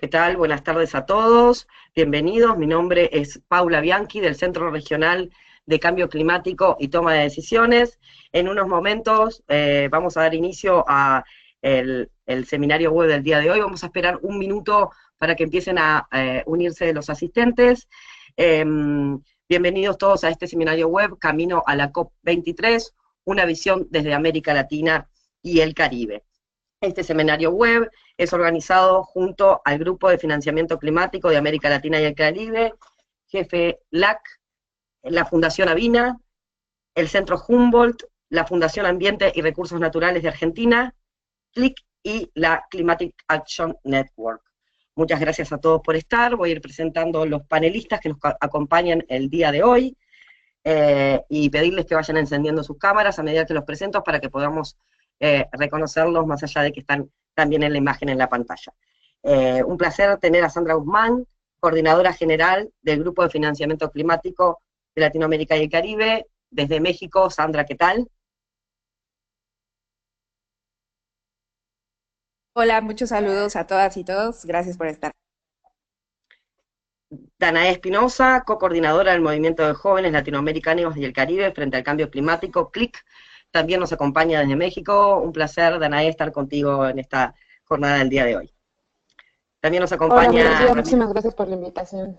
¿Qué tal? Buenas tardes a todos. Bienvenidos. Mi nombre es Paula Bianchi del Centro Regional de Cambio Climático y Toma de Decisiones. En unos momentos vamos a dar inicio a el seminario web del día de hoy. Vamos a esperar un minuto para que empiecen a unirse los asistentes. Bienvenidos todos a este seminario web, Camino a la COP23, una visión desde América Latina y el Caribe. Este seminario web es organizado junto al Grupo de Financiamiento Climático de América Latina y el Caribe, GFLAC, la Fundación Avina, el Centro Humboldt, la Fundación Ambiente y Recursos Naturales de Argentina, CLIC y la Climatic Action Network. Muchas gracias a todos por estar. Voy a ir presentando los panelistas que nos acompañan el día de hoy y pedirles que vayan encendiendo sus cámaras a medida que los presento para que podamos reconocerlos más allá de que están también en la imagen en la pantalla. Un placer tener a Sandra Guzmán, coordinadora general del Grupo de Financiamiento Climático de Latinoamérica y el Caribe, desde México. Sandra, ¿qué tal? Hola, muchos saludos a todas y todos. Gracias por estar. Danae Espinosa, co-coordinadora del Movimiento de Jóvenes Latinoamericanos y el Caribe frente al Cambio Climático, CLIC, también nos acompaña desde México. Un placer, Danae, estar contigo en esta jornada del día de hoy. También nos Hola, buenos acompaña días, Ramiro. muchísimas gracias por la invitación.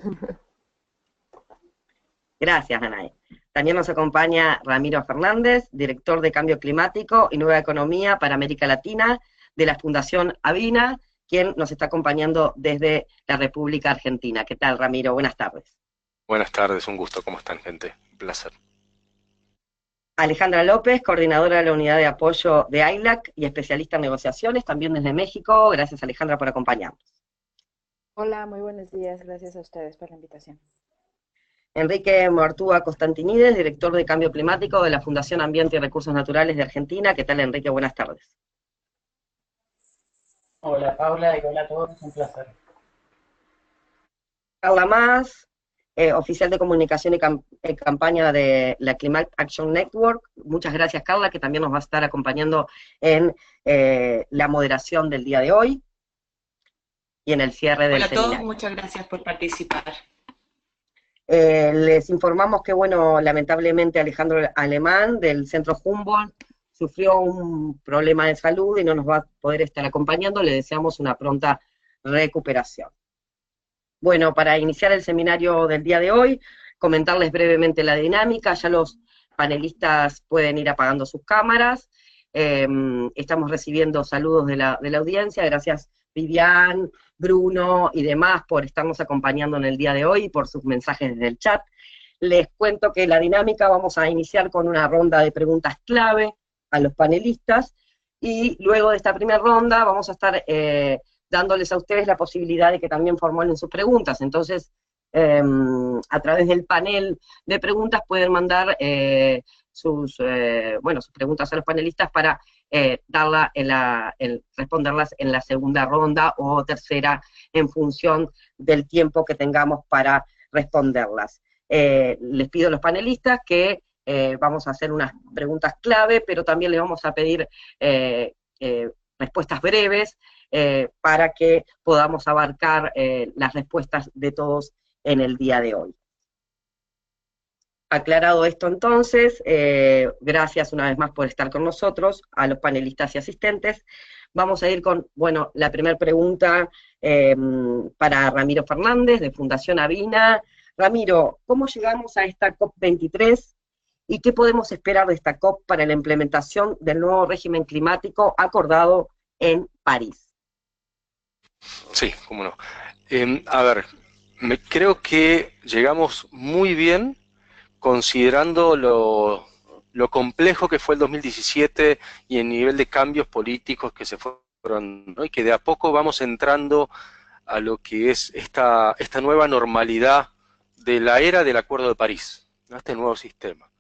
Gracias, Danae. También nos acompaña Ramiro Fernández, director de Cambio Climático y Nueva Economía para América Latina de la Fundación Avina, quien nos está acompañando desde la República Argentina. ¿Qué tal, Ramiro? Buenas tardes. Buenas tardes, un gusto. ¿Cómo están, gente? Un placer. Alejandra López, coordinadora de la Unidad de Apoyo de AILAC y especialista en negociaciones, también desde México. Gracias, Alejandra, por acompañarnos. Hola, muy buenos días. Gracias a ustedes por la invitación. Enrique Mortúa Constantinides, director de Cambio Climático de la Fundación Ambiente y Recursos Naturales de Argentina. ¿Qué tal, Enrique? Buenas tardes. Hola Paula y hola a todos, un placer. Carla Más, oficial de comunicación y campaña de la Climate Action Network. Muchas gracias, Carla, que también nos va a estar acompañando en la moderación del día de hoy y en el cierre del Hola a todos, seminario. muchas gracias por participar. Les informamos que, bueno, lamentablemente Alejandro Alemán del Centro Humboldt sufrió un problema de salud y no nos va a poder estar acompañando. Le deseamos una pronta recuperación. Bueno, para iniciar el seminario del día de hoy, comentarles brevemente la dinámica. Ya los panelistas pueden ir apagando sus cámaras. Estamos recibiendo saludos de la audiencia. Gracias, Vivian, Bruno y demás por estarnos acompañando en el día de hoy y por sus mensajes desde el chat. Les cuento que la dinámica, vamos a iniciar con una ronda de preguntas clave a los panelistas, y luego de esta primera ronda vamos a estar dándoles a ustedes la posibilidad de que también formulen sus preguntas. Entonces, a través del panel de preguntas pueden mandar sus preguntas a los panelistas para responderlas en la segunda ronda o tercera en función del tiempo que tengamos para responderlas. Les pido a los panelistas que vamos a hacer unas preguntas clave, pero también les vamos a pedir respuestas breves para que podamos abarcar las respuestas de todos en el día de hoy. Aclarado esto entonces, gracias una vez más por estar con nosotros, a los panelistas y asistentes. Vamos a ir con, bueno, la primera pregunta para Ramiro Fernández, de Fundación Avina. Ramiro, ¿cómo llegamos a esta COP23 y qué podemos esperar de esta COP para la implementación del nuevo régimen climático acordado en París? Sí, cómo no. A ver, creo que llegamos muy bien considerando lo complejo que fue el 2017 y el nivel de cambios políticos que se fueron, ¿no? Y que de a poco vamos entrando a lo que es esta nueva normalidad de la era del Acuerdo de París, ¿no? Este nuevo sistema.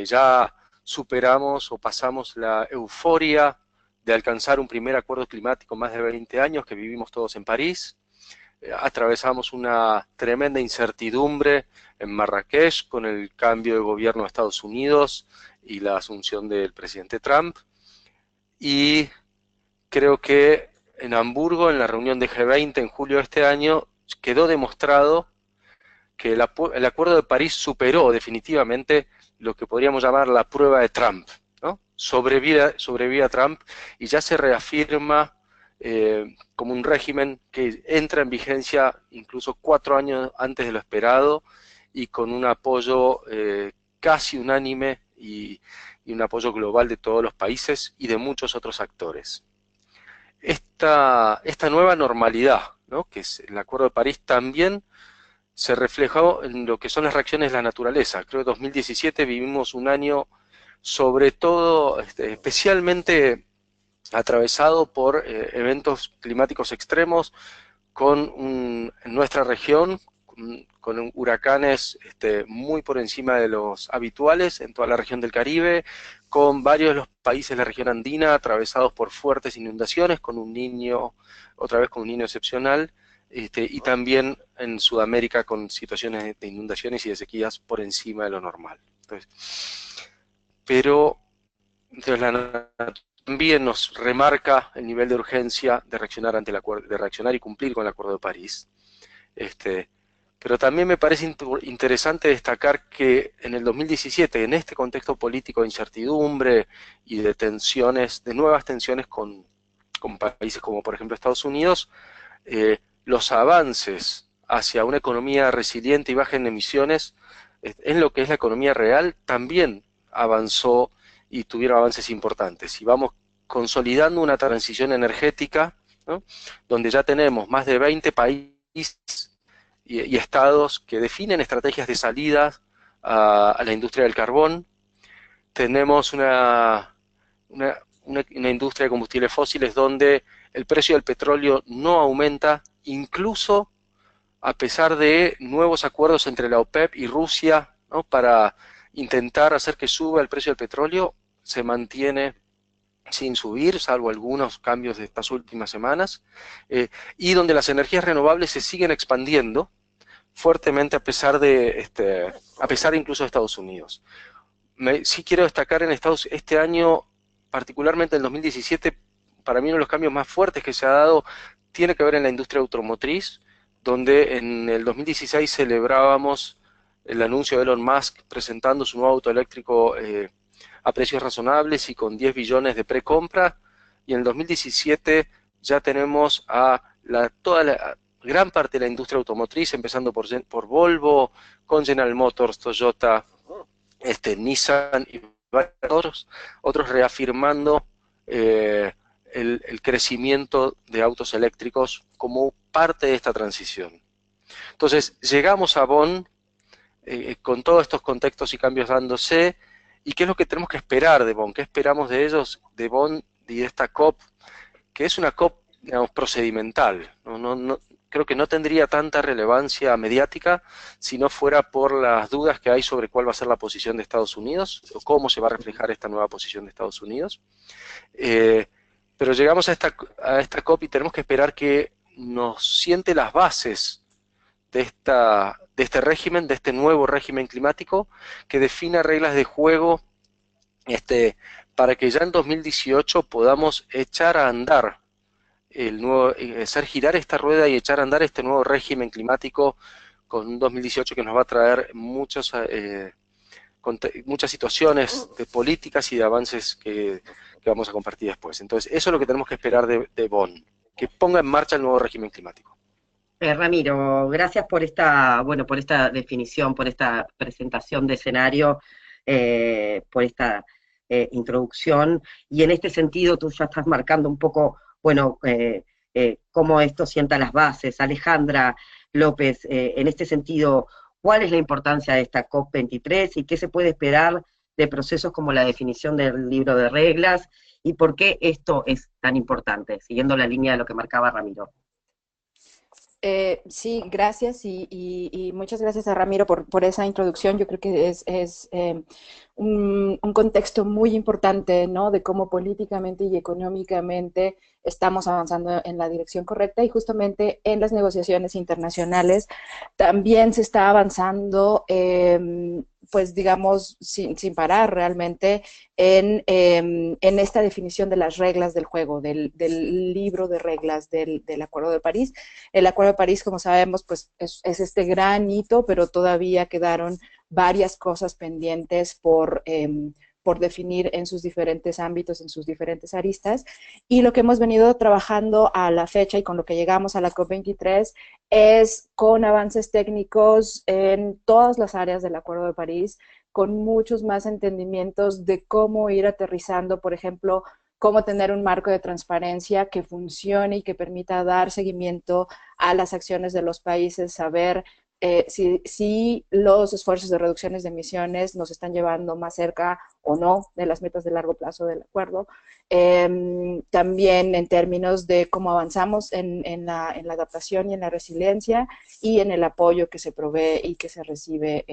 Ya superamos o pasamos la euforia de alcanzar un primer acuerdo climático más de 20 años que vivimos todos en París. Atravesamos una tremenda incertidumbre en Marrakech con el cambio de gobierno de Estados Unidos y la asunción del presidente Trump. Y creo que en Hamburgo, en la reunión de G20 en julio de este año, quedó demostrado que el Acuerdo de París superó definitivamente lo que podríamos llamar la prueba de Trump, ¿no? Sobrevive a Trump y ya se reafirma como un régimen que entra en vigencia incluso 4 años antes de lo esperado y con un apoyo casi unánime y un apoyo global de todos los países y de muchos otros actores. Esta nueva normalidad, ¿no?, que es el Acuerdo de París, también se reflejó en lo que son las reacciones de la naturaleza. Creo que en 2017 vivimos un año sobre todo, especialmente atravesado por eventos climáticos extremos, en nuestra región, con huracanes muy por encima de los habituales en toda la región del Caribe, con varios de los países de la región andina atravesados por fuertes inundaciones, otra vez con un niño excepcional, y también en Sudamérica con situaciones de inundaciones y de sequías por encima de lo normal. Pero la también nos remarca el nivel de urgencia de reaccionar ante el acuerdo, de reaccionar y cumplir con el Acuerdo de París. Pero también me parece interesante destacar que en el 2017, en este contexto político de incertidumbre y de tensiones, de nuevas tensiones con países como por ejemplo Estados Unidos, los avances hacia una economía resiliente y baja en emisiones, en lo que es la economía real, también avanzó y tuvieron avances importantes. Y vamos consolidando una transición energética, ¿no?, donde ya tenemos más de 20 países y estados que definen estrategias de salida a la industria del carbón. Tenemos una industria de combustibles fósiles donde el precio del petróleo no aumenta, incluso a pesar de nuevos acuerdos entre la OPEP y Rusia, ¿no?, para intentar hacer que suba el precio del petróleo, se mantiene sin subir, salvo algunos cambios de estas últimas semanas, y donde las energías renovables se siguen expandiendo fuertemente a pesar incluso de Estados Unidos. Sí quiero destacar este año, particularmente en 2017, para mí uno de los cambios más fuertes que se ha dado tiene que ver en la industria automotriz, donde en el 2016 celebrábamos el anuncio de Elon Musk presentando su nuevo auto eléctrico a precios razonables y con 10 billones de precompra, y en el 2017 ya tenemos a toda la gran parte de la industria automotriz, empezando por Volvo, con General Motors, Toyota, Nissan y varios otros reafirmando el crecimiento de autos eléctricos como parte de esta transición. Entonces, llegamos a Bonn con todos estos contextos y cambios dándose. ¿Y qué es lo que tenemos que esperar de Bonn? ¿Qué esperamos de ellos, de Bonn y de esta COP? Que es una COP, digamos, procedimental. Creo que no tendría tanta relevancia mediática si no fuera por las dudas que hay sobre cuál va a ser la posición de Estados Unidos, o cómo se va a reflejar esta nueva posición de Estados Unidos. Pero llegamos a esta COP y tenemos que esperar que nos siente las bases de este régimen, de este nuevo régimen climático, que defina reglas de juego para que ya en 2018 podamos echar a andar hacer girar esta rueda y echar a andar este nuevo régimen climático con un 2018 que nos va a traer muchas situaciones de políticas y de avances que vamos a compartir después. Entonces, eso es lo que tenemos que esperar de Bonn, que ponga en marcha el nuevo régimen climático. Ramiro, gracias por esta definición, por esta presentación de escenario, por esta introducción, y en este sentido tú ya estás marcando un poco, cómo esto sienta las bases. Alejandra López, en este sentido, ¿cuál es la importancia de esta COP23 y qué se puede esperar de procesos como la definición del libro de reglas, y por qué esto es tan importante, siguiendo la línea de lo que marcaba Ramiro? Sí, gracias y muchas gracias a Ramiro por esa introducción. Yo creo que es un contexto muy importante, ¿no?, de cómo políticamente y económicamente estamos avanzando en la dirección correcta, y justamente en las negociaciones internacionales también se está avanzando pues digamos, sin parar realmente en esta definición de las reglas del juego, del libro de reglas del Acuerdo de París. El Acuerdo de París, como sabemos, pues es este gran hito, pero todavía quedaron varias cosas pendientes por definir en sus diferentes ámbitos, en sus diferentes aristas. Y lo que hemos venido trabajando a la fecha y con lo que llegamos a la COP23 es con avances técnicos en todas las áreas del Acuerdo de París, con muchos más entendimientos de cómo ir aterrizando, por ejemplo, cómo tener un marco de transparencia que funcione y que permita dar seguimiento a las acciones de los países, saber si los esfuerzos de reducciones de emisiones nos están llevando más cerca o no de las metas de largo plazo del acuerdo. También en términos de cómo avanzamos en la adaptación y en la resiliencia y en el apoyo que se provee y que se recibe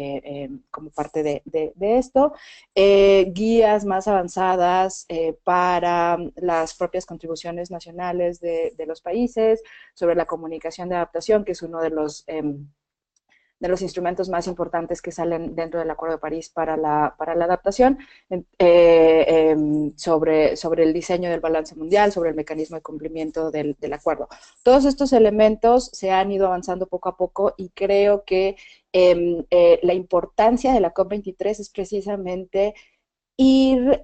como parte de esto. Guías más avanzadas para las propias contribuciones nacionales de los países, sobre la comunicación de adaptación, que es uno de los instrumentos más importantes que salen dentro del Acuerdo de París para la adaptación, sobre el diseño del balance mundial, sobre el mecanismo de cumplimiento del acuerdo. Todos estos elementos se han ido avanzando poco a poco y creo que la importancia de la COP23 es precisamente ir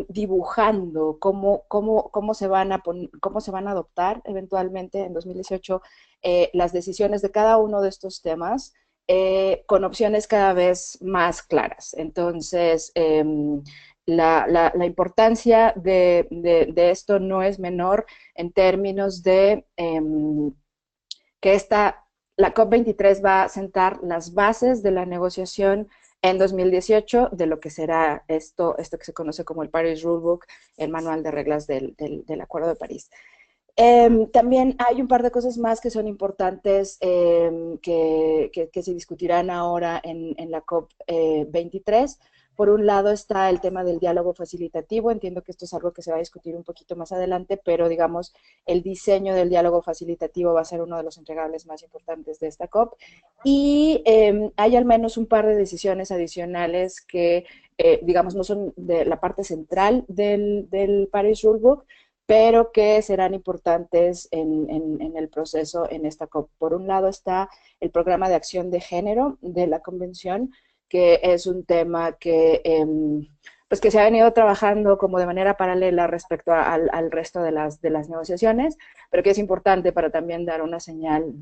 dibujando cómo se van a adoptar eventualmente en 2018 las decisiones de cada uno de estos temas con opciones cada vez más claras. Entonces, la importancia de esto no es menor en términos de que la COP23 va a sentar las bases de la negociación en 2018 de lo que será esto que se conoce como el Paris Rulebook, el manual de reglas del Acuerdo de París. También hay un par de cosas más que son importantes que se discutirán ahora en la COP23. Por un lado está el tema del diálogo facilitativo. Entiendo que esto es algo que se va a discutir un poquito más adelante, pero digamos, el diseño del diálogo facilitativo va a ser uno de los entregables más importantes de esta COP. Y hay al menos un par de decisiones adicionales que, digamos, no son de la parte central del Paris Rulebook, pero que serán importantes en el proceso en esta COP. Por un lado está el programa de acción de género de la Convención, que es un tema que, pues que se ha venido trabajando como de manera paralela respecto al resto de las negociaciones, pero que es importante para también dar una señal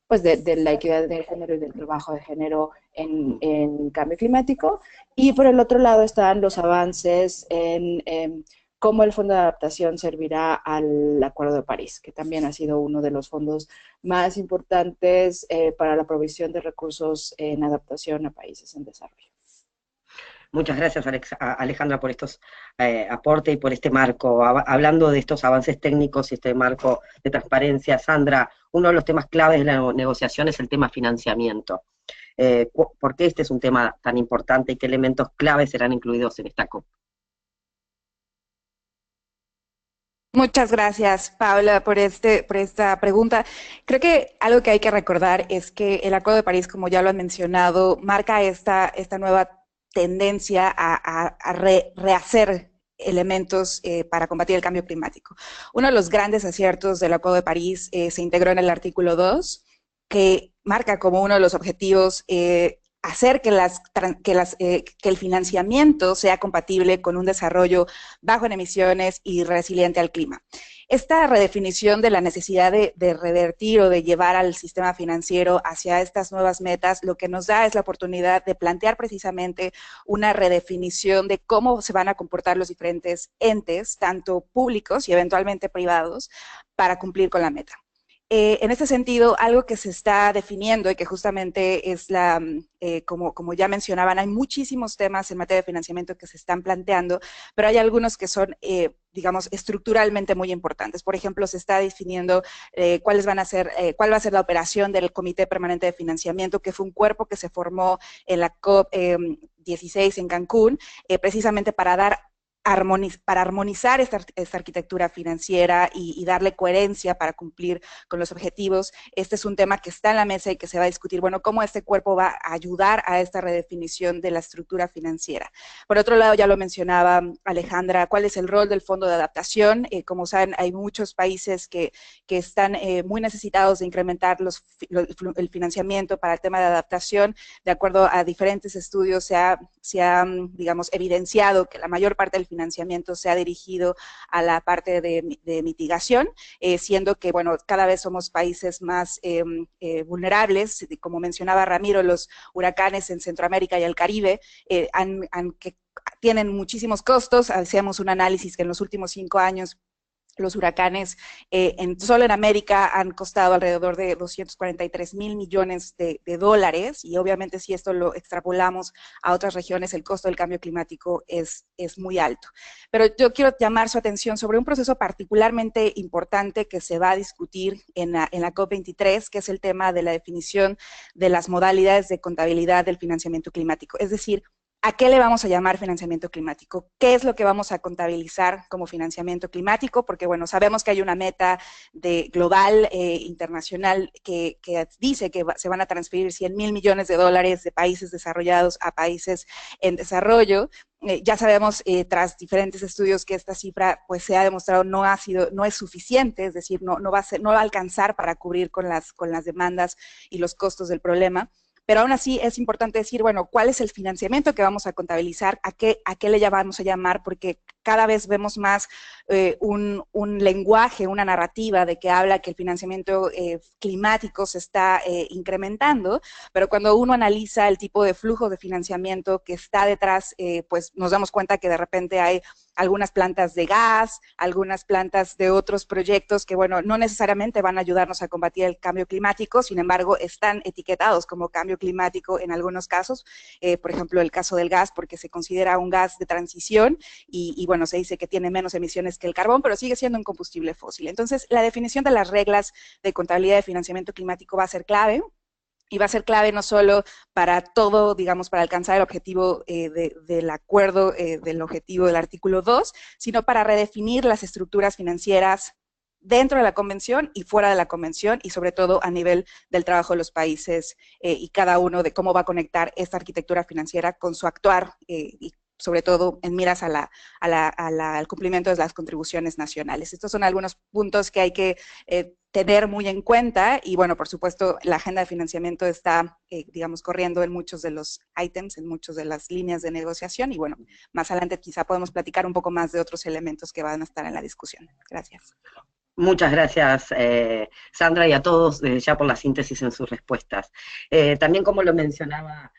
pues de la equidad de género y del trabajo de género en cambio climático. Y por el otro lado están los avances en cómo el Fondo de Adaptación servirá al Acuerdo de París, que también ha sido uno de los fondos más importantes para la provisión de recursos en adaptación a países en desarrollo. Muchas gracias, Alejandra, por estos aportes y por este marco. Hablando de estos avances técnicos y este marco de transparencia, Sandra, uno de los temas claves de la negociación es el tema financiamiento. ¿Por qué este es un tema tan importante y qué elementos claves serán incluidos en esta COP? Muchas gracias, Paula, por esta pregunta. Creo que algo que hay que recordar es que el Acuerdo de París, como ya lo han mencionado, marca esta nueva tendencia a rehacer elementos para combatir el cambio climático. Uno de los grandes aciertos del Acuerdo de París se integró en el artículo 2, que marca como uno de los objetivos hacer que el financiamiento sea compatible con un desarrollo bajo en emisiones y resiliente al clima. Esta redefinición de la necesidad de revertir o de llevar al sistema financiero hacia estas nuevas metas, lo que nos da es la oportunidad de plantear precisamente una redefinición de cómo se van a comportar los diferentes entes, tanto públicos y eventualmente privados, para cumplir con la meta. En este sentido, algo que se está definiendo y que justamente es como ya mencionaban, hay muchísimos temas en materia de financiamiento que se están planteando, pero hay algunos que son, digamos, estructuralmente muy importantes. Por ejemplo, se está definiendo cuál va a ser la operación del Comité Permanente de Financiamiento, que fue un cuerpo que se formó en la COP 16 en Cancún, precisamente para dar para armonizar esta arquitectura financiera y darle coherencia para cumplir con los objetivos. Este es un tema que está en la mesa y que se va a discutir, bueno, cómo este cuerpo va a ayudar a esta redefinición de la estructura financiera. Por otro lado, ya lo mencionaba Alejandra, ¿cuál es el rol del Fondo de Adaptación? Como saben, hay muchos países que están muy necesitados de incrementar el financiamiento para el tema de adaptación. De acuerdo a diferentes estudios, se ha digamos, evidenciado que la mayor parte del financiamiento se ha dirigido a la parte de mitigación, siendo que, bueno, cada vez somos países más vulnerables. Como mencionaba Ramiro, los huracanes en Centroamérica y el Caribe tienen muchísimos costos. Hacíamos un análisis que en los últimos 5 años los huracanes solo en América han costado alrededor de 243 mil millones de dólares, y obviamente si esto lo extrapolamos a otras regiones, el costo del cambio climático es muy alto. Pero yo quiero llamar su atención sobre un proceso particularmente importante que se va a discutir en la COP23, que es el tema de la definición de las modalidades de contabilidad del financiamiento climático. Es decir, ¿a qué le vamos a llamar financiamiento climático? ¿Qué es lo que vamos a contabilizar como financiamiento climático? Porque, bueno, sabemos que hay una meta global, internacional, que dice que se van a transferir 100 mil millones de dólares de países desarrollados a países en desarrollo. Ya sabemos, tras diferentes estudios, que esta cifra pues se ha demostrado no es suficiente, es decir, no va a alcanzar para cubrir con las demandas y los costos del problema. Pero aún así es importante decir, bueno, ¿cuál es el financiamiento que vamos a contabilizar? ¿A qué le vamos a llamar? Porque cada vez vemos más un lenguaje, una narrativa de que habla que el financiamiento climático se está incrementando, pero cuando uno analiza el tipo de flujo de financiamiento que está detrás, pues nos damos cuenta que de repente hay algunas plantas de gas, algunas plantas de otros proyectos que, bueno, no necesariamente van a ayudarnos a combatir el cambio climático, sin embargo, están etiquetados como cambio climático en algunos casos, por ejemplo, el caso del gas, porque se considera un gas de transición y bueno, se dice que tiene menos emisiones que el carbón, pero sigue siendo un combustible fósil. Entonces, la definición de las reglas de contabilidad de financiamiento climático va a ser clave. Y va a ser clave no solo para todo, digamos, para alcanzar el objetivo del acuerdo, del objetivo del artículo 2, sino para redefinir las estructuras financieras dentro de la convención y fuera de la convención, y sobre todo a nivel del trabajo de los países y cada uno de cómo va a conectar esta arquitectura financiera con su actuar y sobre todo en miras al cumplimiento de las contribuciones nacionales. Estos son algunos puntos que hay que tener muy en cuenta, y bueno, por supuesto, la agenda de financiamiento está, digamos, corriendo en muchos de los ítems, en muchas de las líneas de negociación, y bueno, más adelante quizá podemos platicar un poco más de otros elementos que van a estar en la discusión. Gracias. Muchas gracias, Sandra, y a todos ya por la síntesis en sus respuestas. También, como lo mencionaba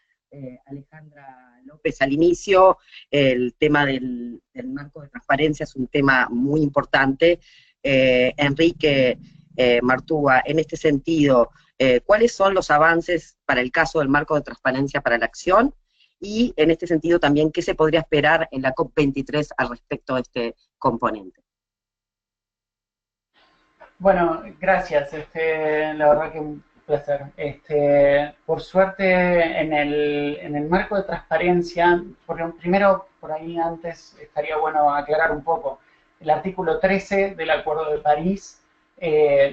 Alejandra López al inicio, el tema del marco de transparencia es un tema muy importante. Enrique Martúa, en este sentido, ¿cuáles son los avances para el caso del marco de transparencia para la acción? Y en este sentido también, ¿qué se podría esperar en la COP23 al respecto de este componente? Bueno, gracias. La verdad que un placer. Por suerte, en el marco de transparencia, porque primero, por ahí antes, estaría bueno aclarar un poco. El artículo 13 del Acuerdo de París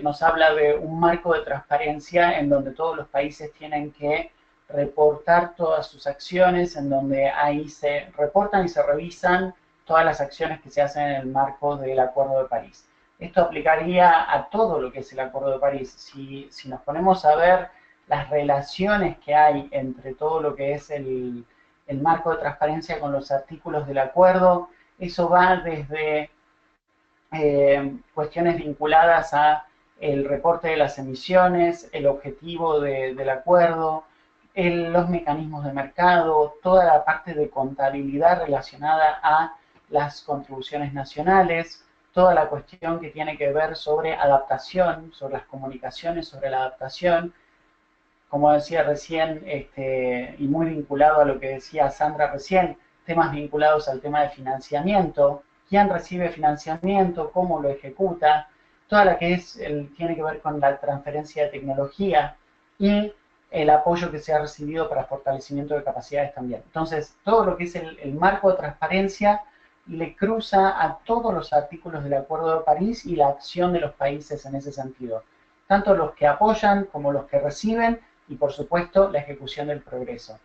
nos habla de un marco de transparencia en donde todos los países tienen que reportar todas sus acciones, en donde ahí se reportan y se revisan todas las acciones que se hacen en el marco del Acuerdo de París. Esto aplicaría a todo lo que es el Acuerdo de París. Si nos ponemos a ver las relaciones que hay entre todo lo que es el marco de transparencia con los artículos del acuerdo, eso va desde cuestiones vinculadas a el reporte de las emisiones, el objetivo del acuerdo, los mecanismos de mercado, toda la parte de contabilidad relacionada a las contribuciones nacionales, toda la cuestión que tiene que ver sobre adaptación, sobre las comunicaciones, sobre la adaptación, como decía recién, y muy vinculado a lo que decía Sandra recién, temas vinculados al tema de financiamiento, quién recibe financiamiento, cómo lo ejecuta, toda la que tiene que ver con la transferencia de tecnología y el apoyo que se ha recibido para fortalecimiento de capacidades también. Entonces, todo lo que es el marco de transparencia le cruza a todos los artículos del Acuerdo de París y la acción de los países en ese sentido, tanto los que apoyan como los que reciben y, por supuesto, la ejecución del progreso.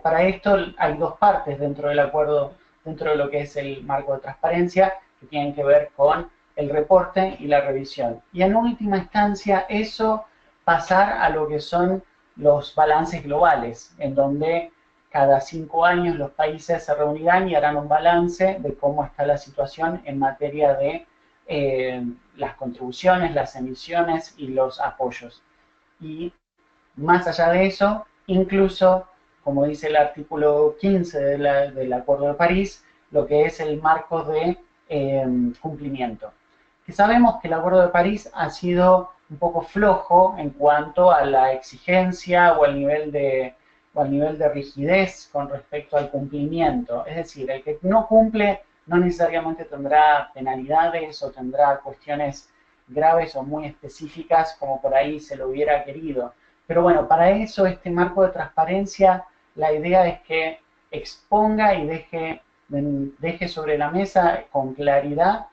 Para esto hay dos partes dentro del acuerdo, dentro de lo que es el marco de transparencia, que tienen que ver con el reporte y la revisión. Y en última instancia, eso pasar a lo que son los balances globales, en donde cada 5 años los países se reunirán y harán un balance de cómo está la situación en materia de las contribuciones, las emisiones y los apoyos. Y más allá de eso, incluso, como dice el artículo 15 del Acuerdo de París, lo que es el marco de cumplimiento. Que sabemos que el Acuerdo de París ha sido un poco flojo en cuanto a la exigencia o al nivel de rigidez con respecto al cumplimiento. Es decir, el que no cumple no necesariamente tendrá penalidades o tendrá cuestiones graves o muy específicas como por ahí se lo hubiera querido. Pero bueno, para eso este marco de transparencia, la idea es que exponga y deje sobre la mesa con claridad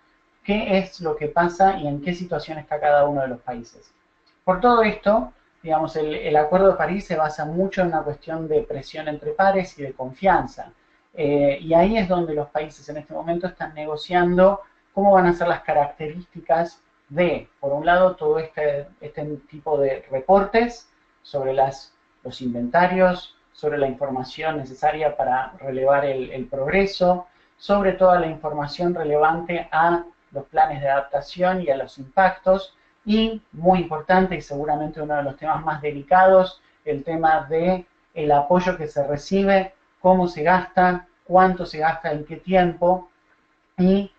qué es lo que pasa y en qué situación está cada uno de los países. Por todo esto, digamos, el Acuerdo de París se basa mucho en una cuestión de presión entre pares y de confianza. Y ahí es donde los países en este momento están negociando cómo van a ser las características de, por un lado, todo este tipo de reportes sobre los inventarios, sobre la información necesaria para relevar el progreso, sobre toda la información relevante a los planes de adaptación y a los impactos, y muy importante y seguramente uno de los temas más delicados, el tema de el apoyo que se recibe, cómo se gasta, cuánto se gasta, en qué tiempo, y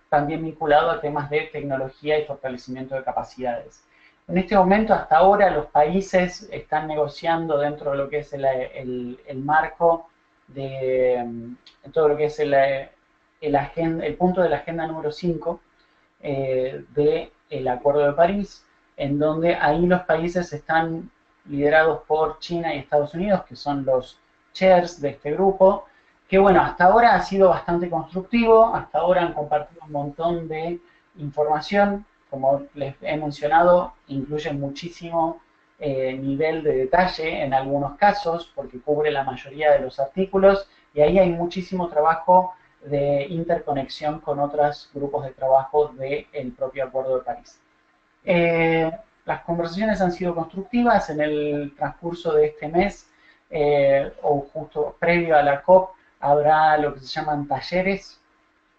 también vinculado a temas de tecnología y fortalecimiento de capacidades. En este momento, hasta ahora, los países están negociando dentro de lo que es el marco de todo lo que es el punto de la agenda número 5 del Acuerdo de París, en donde ahí los países están liderados por China y Estados Unidos, que son los chairs de este grupo, que bueno, hasta ahora ha sido bastante constructivo, hasta ahora han compartido un montón de información, como les he mencionado, incluye muchísimo nivel de detalle en algunos casos, porque cubre la mayoría de los artículos, y ahí hay muchísimo trabajo de interconexión con otros grupos de trabajo del propio Acuerdo de París. Las conversaciones han sido constructivas en el transcurso de este mes, o justo previo a la COP, habrá lo que se llaman talleres,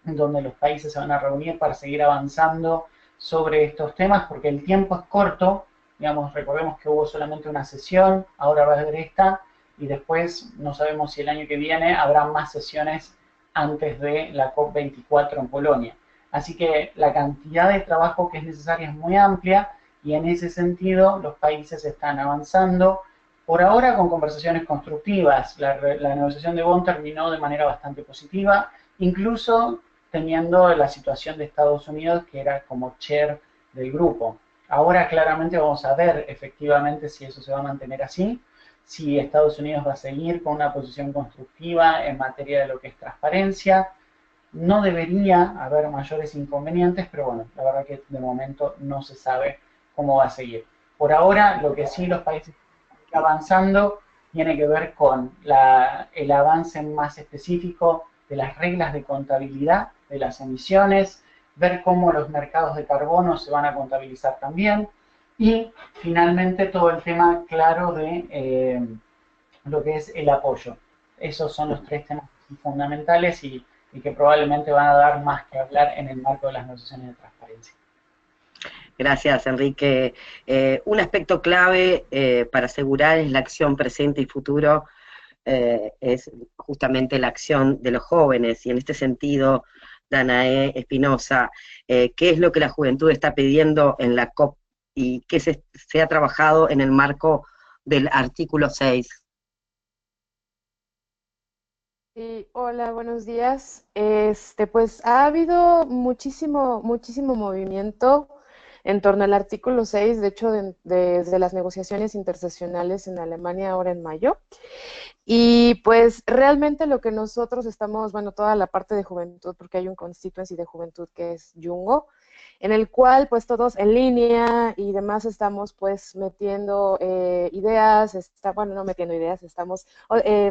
donde los países se van a reunir para seguir avanzando sobre estos temas, porque el tiempo es corto, digamos, recordemos que hubo solamente una sesión, ahora va a haber esta, y después no sabemos si el año que viene habrá más sesiones antes de la COP24 en Polonia. Así que la cantidad de trabajo que es necesaria es muy amplia, y en ese sentido los países están avanzando, por ahora con conversaciones constructivas. La negociación de Bonn terminó de manera bastante positiva, incluso teniendo la situación de Estados Unidos, que era como chair del grupo. Ahora claramente vamos a ver efectivamente si eso se va a mantener así, si Estados Unidos va a seguir con una posición constructiva en materia de lo que es transparencia. No debería haber mayores inconvenientes, pero bueno, la verdad que de momento no se sabe cómo va a seguir. Por ahora, lo que sí los países están avanzando tiene que ver con el avance más específico de las reglas de contabilidad de las emisiones, ver cómo los mercados de carbono se van a contabilizar también, y finalmente todo el tema claro de lo que es el apoyo. Esos son los tres temas fundamentales y que probablemente van a dar más que hablar en el marco de las negociaciones de transparencia. Gracias, Enrique. Un aspecto clave para asegurar es la acción presente y futuro, es justamente la acción de los jóvenes, y en este sentido, Danae Espinosa, ¿qué es lo que la juventud está pidiendo en la COP y qué se ha trabajado en el marco del artículo 6? Sí, hola, buenos días. Pues ha habido muchísimo movimiento en torno al artículo 6, de hecho, desde las negociaciones interseccionales en Alemania ahora en mayo. Y pues realmente lo que nosotros estamos, bueno, toda la parte de juventud, porque hay un constituency de juventud que es Jungo, en el cual pues todos en línea y demás estamos pues metiendo ideas, bueno, no metiendo ideas, estamos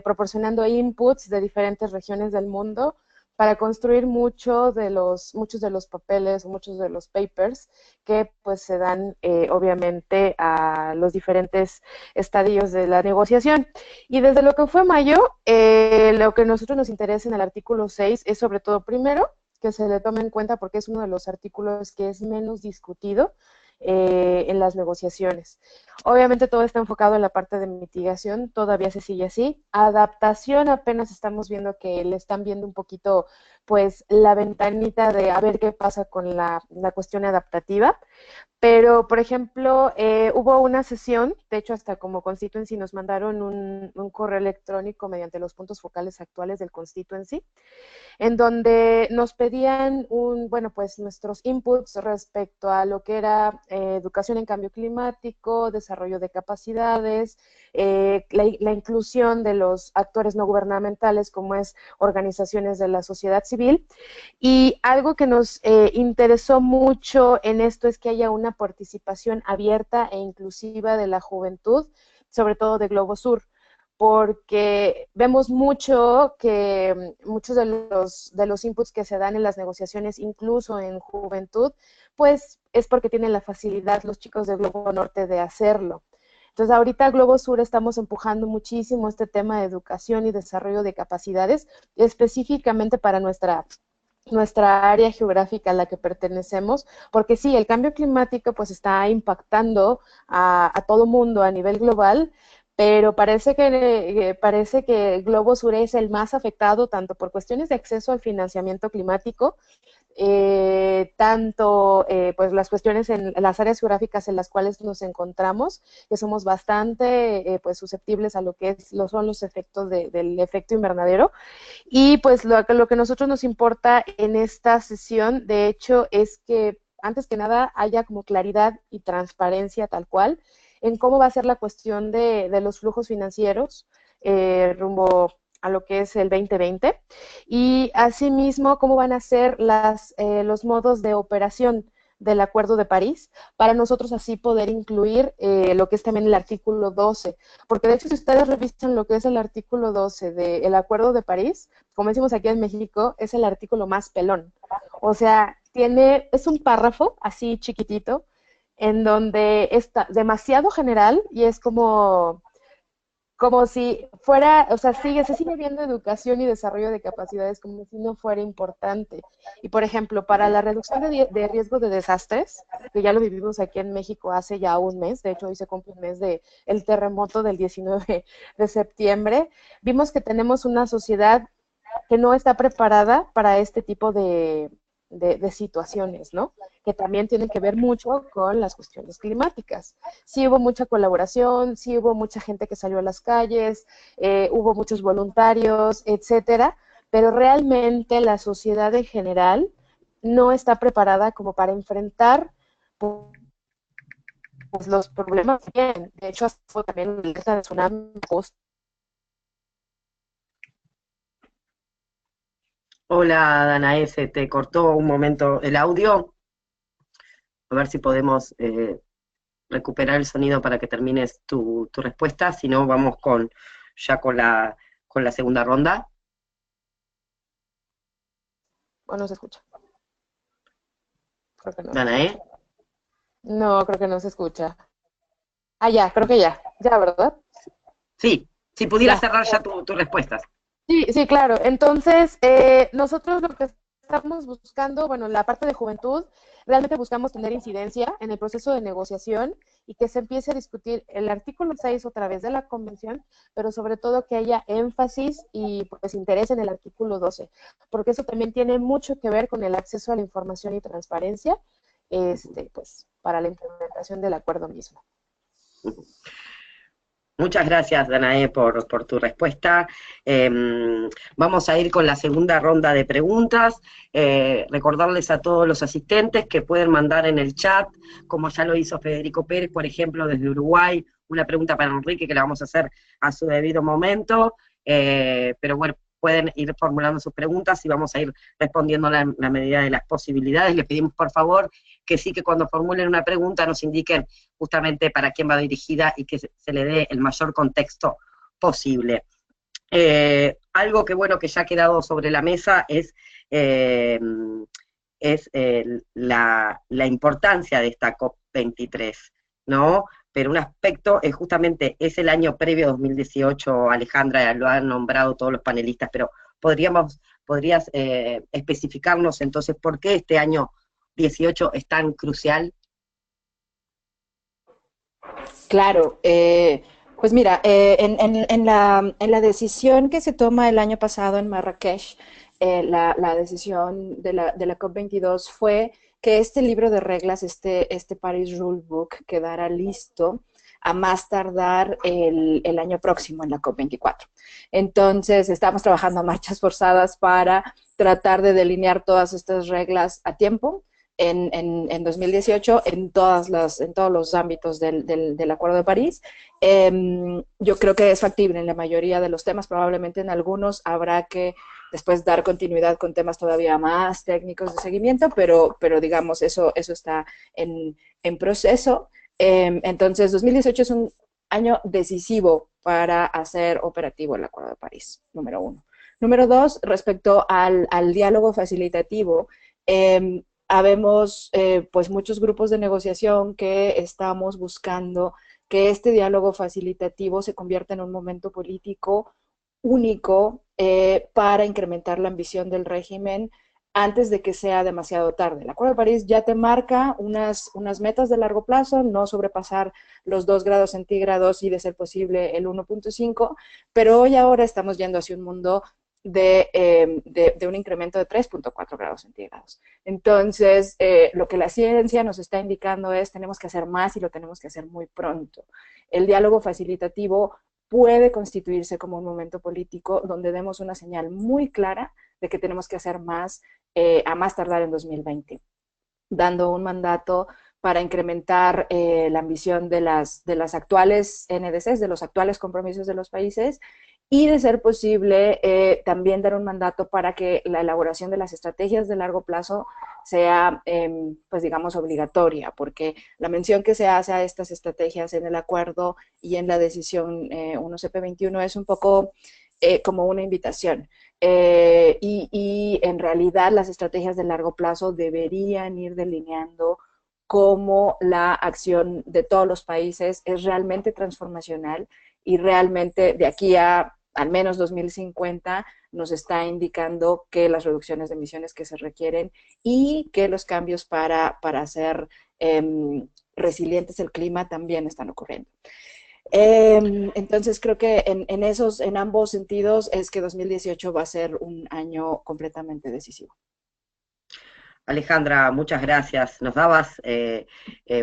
proporcionando inputs de diferentes regiones del mundo para construir muchos de los papeles, muchos de los papers que pues se dan obviamente a los diferentes estadios de la negociación. Y desde lo que fue mayo, lo que a nosotros nos interesa en el artículo 6 es sobre todo, primero, que se le tome en cuenta porque es uno de los artículos que es menos discutido en las negociaciones. Obviamente todo está enfocado en la parte de mitigación, todavía se sigue así. Adaptación, apenas estamos viendo que le están viendo un poquito pues la ventanita de a ver qué pasa con la cuestión adaptativa. Pero, por ejemplo, hubo una sesión, de hecho hasta como Constituency nos mandaron un correo electrónico mediante los puntos focales actuales del Constituency, en donde nos pedían bueno, pues nuestros inputs respecto a lo que era educación en cambio climático, desarrollo de capacidades, la inclusión de los actores no gubernamentales como es organizaciones de la sociedad civil. Y algo que nos interesó mucho en esto es que haya una participación abierta e inclusiva de la juventud, sobre todo de Globo Sur, porque vemos mucho que muchos de los inputs que se dan en las negociaciones, incluso en juventud, pues es porque tienen la facilidad los chicos de Globo Norte de hacerlo. Entonces, ahorita Globo Sur estamos empujando muchísimo este tema de educación y desarrollo de capacidades, específicamente para nuestra área geográfica a la que pertenecemos, porque sí, el cambio climático pues está impactando a todo mundo a nivel global, pero parece que Globo Sur es el más afectado tanto por cuestiones de acceso al financiamiento climático, tanto pues las cuestiones en las áreas geográficas en las cuales nos encontramos, que somos bastante pues susceptibles a lo que son los efectos del efecto invernadero. Y pues lo que a nosotros nos importa en esta sesión, de hecho, es que antes que nada haya como claridad y transparencia tal cual en cómo va a ser la cuestión de los flujos financieros rumbo a lo que es el 2020 y asimismo cómo van a ser los modos de operación del Acuerdo de París, para nosotros así poder incluir lo que es también el artículo 12, porque de hecho si ustedes revisan lo que es el artículo 12 del Acuerdo de París, como decimos aquí en México, es el artículo más pelón, o sea, es un párrafo así chiquitito, en donde está demasiado general y es como si fuera, o sea, se sigue viendo educación y desarrollo de capacidades como si no fuera importante. Y, por ejemplo, para la reducción de riesgo de desastres, que ya lo vivimos aquí en México hace ya un mes, de hecho hoy se cumple un mes del terremoto del 19 de septiembre, vimos que tenemos una sociedad que no está preparada para este tipo de situaciones, ¿no? Que también tienen que ver mucho con las cuestiones climáticas. Sí hubo mucha colaboración, sí hubo mucha gente que salió a las calles, hubo muchos voluntarios, etcétera, pero realmente la sociedad en general no está preparada como para enfrentar pues, los problemas bien. De hecho, fue también una alerta de tsunami. Hola, Danae, se te cortó un momento el audio. A ver si podemos recuperar el sonido para que termines tu respuesta, si no vamos ya con la segunda ronda. ¿O no se escucha? Creo que no. Danae. No, creo que no se escucha. Ah, ya, creo que ya, ¿verdad? Sí, si pudieras cerrar ya tus respuestas. Sí, sí, claro. Entonces, nosotros lo que estamos buscando, bueno, la parte de juventud, realmente buscamos tener incidencia en el proceso de negociación y que se empiece a discutir el artículo 6 otra vez de la convención, pero sobre todo que haya énfasis y pues interés en el artículo 12, porque eso también tiene mucho que ver con el acceso a la información y transparencia, pues, para la implementación del acuerdo mismo. Muchas gracias, Danae, por tu respuesta. Vamos a ir con la segunda ronda de preguntas. Recordarles a todos los asistentes que pueden mandar en el chat, como ya lo hizo Federico Pérez, por ejemplo, desde Uruguay, una pregunta para Enrique que la vamos a hacer a su debido momento. Pero bueno, pueden ir formulando sus preguntas y vamos a ir respondiendo en la medida de las posibilidades. Les pedimos, por favor, que sí que cuando formulen una pregunta nos indiquen justamente para quién va dirigida y que se le dé el mayor contexto posible. Algo que bueno que ya ha quedado sobre la mesa es la importancia de esta COP23, ¿no? Pero un aspecto es justamente, es el año previo 2018, Alejandra, lo han nombrado todos los panelistas, pero podrías especificarnos entonces por qué este año 18 es tan crucial. Claro, pues mira, en la decisión que se toma el año pasado en Marrakech, la decisión de la COP22 fue que este libro de reglas, este Paris Rulebook, quedara listo a más tardar el año próximo en la COP24. Entonces, estamos trabajando a marchas forzadas para tratar de delinear todas estas reglas a tiempo en 2018 en todos los ámbitos del Acuerdo de París. Yo creo que es factible en la mayoría de los temas, probablemente en algunos habrá que después dar continuidad con temas todavía más técnicos de seguimiento, pero digamos, eso está en proceso. Entonces, 2018 es un año decisivo para hacer operativo el Acuerdo de París, número uno. Número dos, respecto al diálogo facilitativo, habemos pues muchos grupos de negociación que estamos buscando que este diálogo facilitativo se convierta en un momento político único para incrementar la ambición del régimen antes de que sea demasiado tarde. El Acuerdo de París ya te marca unas metas de largo plazo, no sobrepasar los 2 grados centígrados y de ser posible el 1.5, pero hoy ahora estamos yendo hacia un mundo de un incremento de 3.4 grados centígrados. Entonces, lo que la ciencia nos está indicando es tenemos que hacer más y lo tenemos que hacer muy pronto. El diálogo facilitativo puede constituirse como un momento político donde demos una señal muy clara de que tenemos que hacer más a más tardar en 2020, dando un mandato para incrementar la ambición de las actuales NDCs, de los actuales compromisos de los países, y de ser posible también dar un mandato para que la elaboración de las estrategias de largo plazo sea, pues digamos, obligatoria, porque la mención que se hace a estas estrategias en el acuerdo y en la decisión 1CP21 es un poco como una invitación. Y en realidad las estrategias de largo plazo deberían ir delineando cómo la acción de todos los países es realmente transformacional y realmente de aquí a al menos 2050 nos está indicando que las reducciones de emisiones que se requieren y que los cambios para hacer resilientes el clima también están ocurriendo. Entonces creo que en ambos sentidos es que 2018 va a ser un año completamente decisivo. Alejandra, muchas gracias. Nos dabas,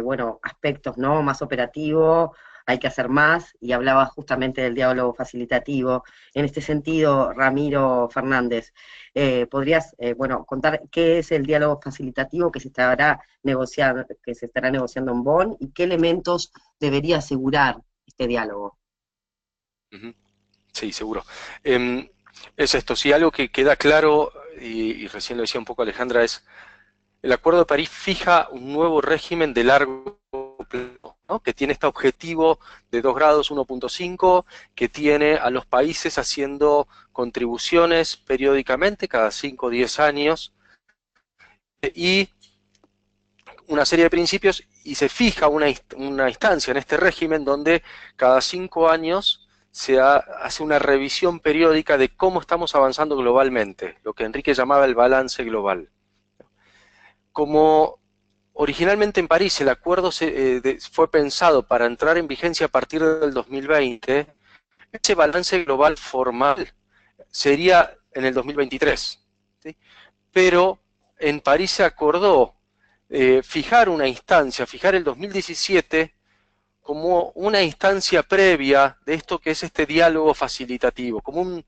bueno, aspectos, ¿no? Más operativos, hay que hacer más, y hablabas justamente del diálogo facilitativo. En este sentido, Ramiro Fernández, ¿podrías, bueno, contar qué es el diálogo facilitativo que se estará negociando en Bonn y qué elementos debería asegurar este diálogo? Sí, seguro. Es esto, sí, algo que queda claro, y recién lo decía un poco Alejandra, es el Acuerdo de París fija un nuevo régimen de largo plazo, ¿no? Que tiene este objetivo de 2 grados, 1.5, que tiene a los países haciendo contribuciones periódicamente, cada 5 o 10 años, y una serie de principios, y se fija una instancia en este régimen donde cada 5 años se hace una revisión periódica de cómo estamos avanzando globalmente, lo que Enrique llamaba el balance global. Como originalmente en París el acuerdo fue pensado para entrar en vigencia a partir del 2020, ese balance global formal sería en el 2023, ¿sí? Pero en París se acordó fijar una instancia, fijar el 2017 como una instancia previa de esto que es este diálogo facilitativo, como un,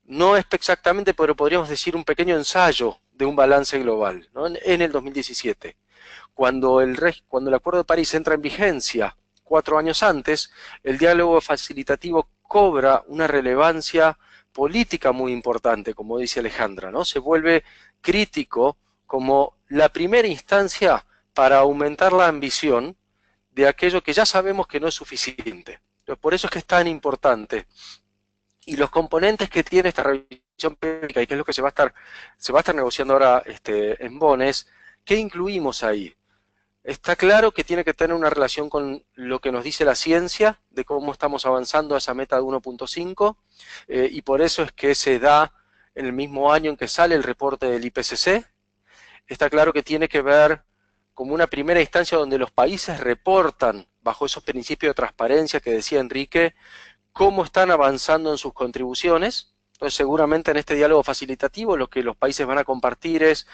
no es exactamente, pero podríamos decir un pequeño ensayo de un balance global, ¿no? En el 2017. Cuando el Acuerdo de París entra en vigencia 4 años antes, el diálogo facilitativo cobra una relevancia política muy importante, como dice Alejandra, ¿no? Se vuelve crítico como la primera instancia para aumentar la ambición de aquello que ya sabemos que no es suficiente. Por eso es que es tan importante. Y los componentes que tiene esta revisión periódica, y que es lo que se va a estar negociando ahora en Bonn, es ¿qué incluimos ahí? Está claro que tiene que tener una relación con lo que nos dice la ciencia, de cómo estamos avanzando a esa meta de 1.5, y por eso es que se da en el mismo año en que sale el reporte del IPCC. Está claro que tiene que ver como una primera instancia donde los países reportan, bajo esos principios de transparencia que decía Enrique, cómo están avanzando en sus contribuciones. Entonces seguramente en este diálogo facilitativo lo que los países van a compartir es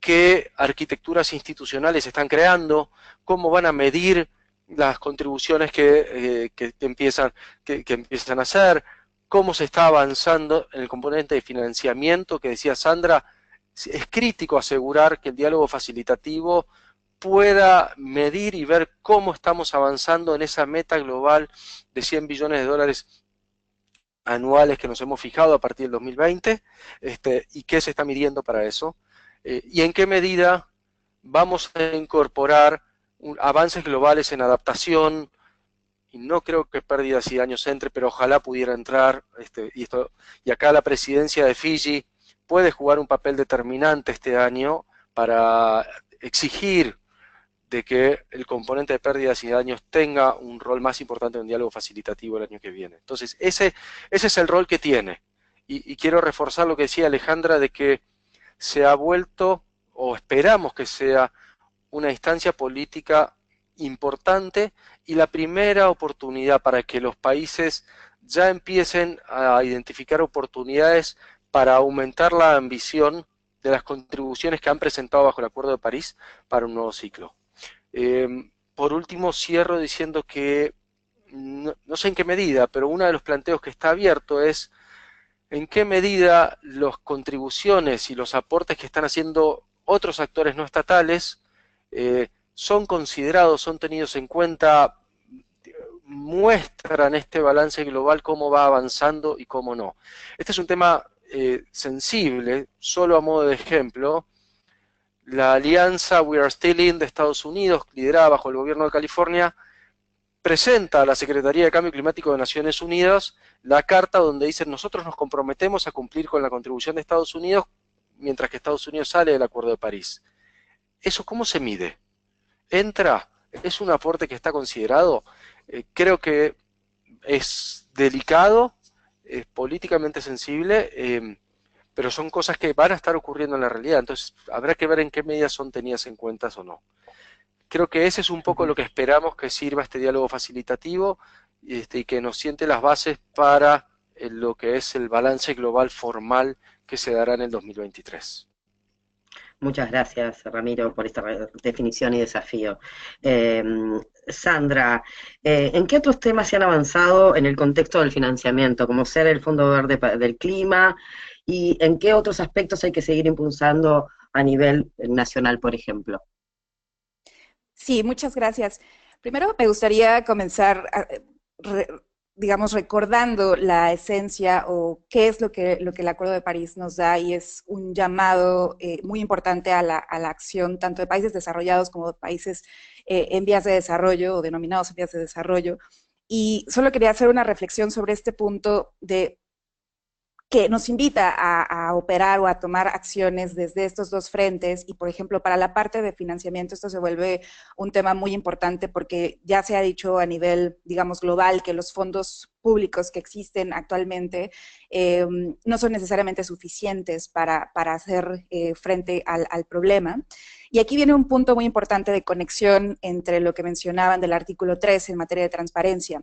qué arquitecturas institucionales están creando, cómo van a medir las contribuciones que empiezan a hacer, cómo se está avanzando en el componente de financiamiento que decía Sandra. Es crítico asegurar que el diálogo facilitativo pueda medir y ver cómo estamos avanzando en esa meta global de 100 billones de dólares anuales que nos hemos fijado a partir del 2020, y qué se está midiendo para eso, y en qué medida vamos a incorporar avances globales en adaptación, y no creo que pérdidas y daños entre, pero ojalá pudiera entrar, y acá la presidencia de Fiji puede jugar un papel determinante este año para exigir de que el componente de pérdidas y daños tenga un rol más importante en un diálogo facilitativo el año que viene. Entonces, ese es el rol que tiene. Y quiero reforzar lo que decía Alejandra, de que se ha vuelto, o esperamos que sea, una instancia política importante y la primera oportunidad para que los países ya empiecen a identificar oportunidades para aumentar la ambición de las contribuciones que han presentado bajo el Acuerdo de París para un nuevo ciclo. Por último, cierro diciendo que no sé en qué medida, pero uno de los planteos que está abierto es en qué medida las contribuciones y los aportes que están haciendo otros actores no estatales son considerados, son tenidos en cuenta, muestran este balance global cómo va avanzando y cómo no. Este es un tema sensible, solo a modo de ejemplo. La alianza We Are Still In de Estados Unidos, liderada bajo el gobierno de California, presenta a la Secretaría de Cambio Climático de Naciones Unidas la carta donde dicen nosotros nos comprometemos a cumplir con la contribución de Estados Unidos mientras que Estados Unidos sale del Acuerdo de París. ¿Eso cómo se mide? ¿Entra? ¿Es un aporte que está considerado? Creo que es delicado, es políticamente sensible, pero son cosas que van a estar ocurriendo en la realidad, entonces habrá que ver en qué medidas son tenidas en cuenta o no. Creo que ese es un poco lo que esperamos que sirva este diálogo facilitativo y que nos siente las bases para lo que es el balance global formal que se dará en el 2023. Muchas gracias, Ramiro, por esta definición y desafío. Sandra, ¿en qué otros temas se han avanzado en el contexto del financiamiento, como ser el Fondo Verde del Clima, y en qué otros aspectos hay que seguir impulsando a nivel nacional, por ejemplo? Sí, muchas gracias. Primero me gustaría comenzar, digamos, recordando la esencia o qué es lo que el Acuerdo de París nos da, y es un llamado muy importante a la acción tanto de países desarrollados como de países en vías de desarrollo o denominados en vías de desarrollo. Y solo quería hacer una reflexión sobre este punto de que nos invita a operar o a tomar acciones desde estos dos frentes. Y, por ejemplo, para la parte de financiamiento esto se vuelve un tema muy importante porque ya se ha dicho a nivel, digamos, global que los fondos públicos que existen actualmente no son necesariamente suficientes para hacer frente al problema. Y aquí viene un punto muy importante de conexión entre lo que mencionaban del artículo 3 en materia de transparencia.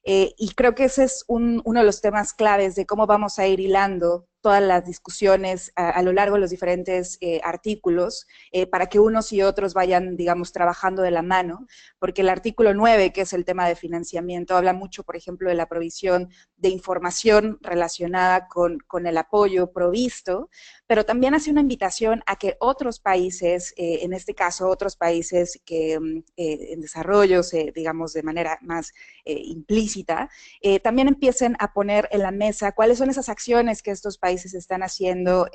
Y creo que ese es uno de los temas claves de cómo vamos a ir hilando todas las discusiones a lo largo de los diferentes artículos para que unos y otros vayan, digamos, trabajando de la mano, porque el artículo 9, que es el tema de financiamiento, habla mucho, por ejemplo, de la provisión de información relacionada con el apoyo provisto, pero también hace una invitación a que otros países, en este caso otros países que en desarrollo, digamos de manera más implícita, también empiecen a poner en la mesa cuáles son esas acciones que estos países están haciendo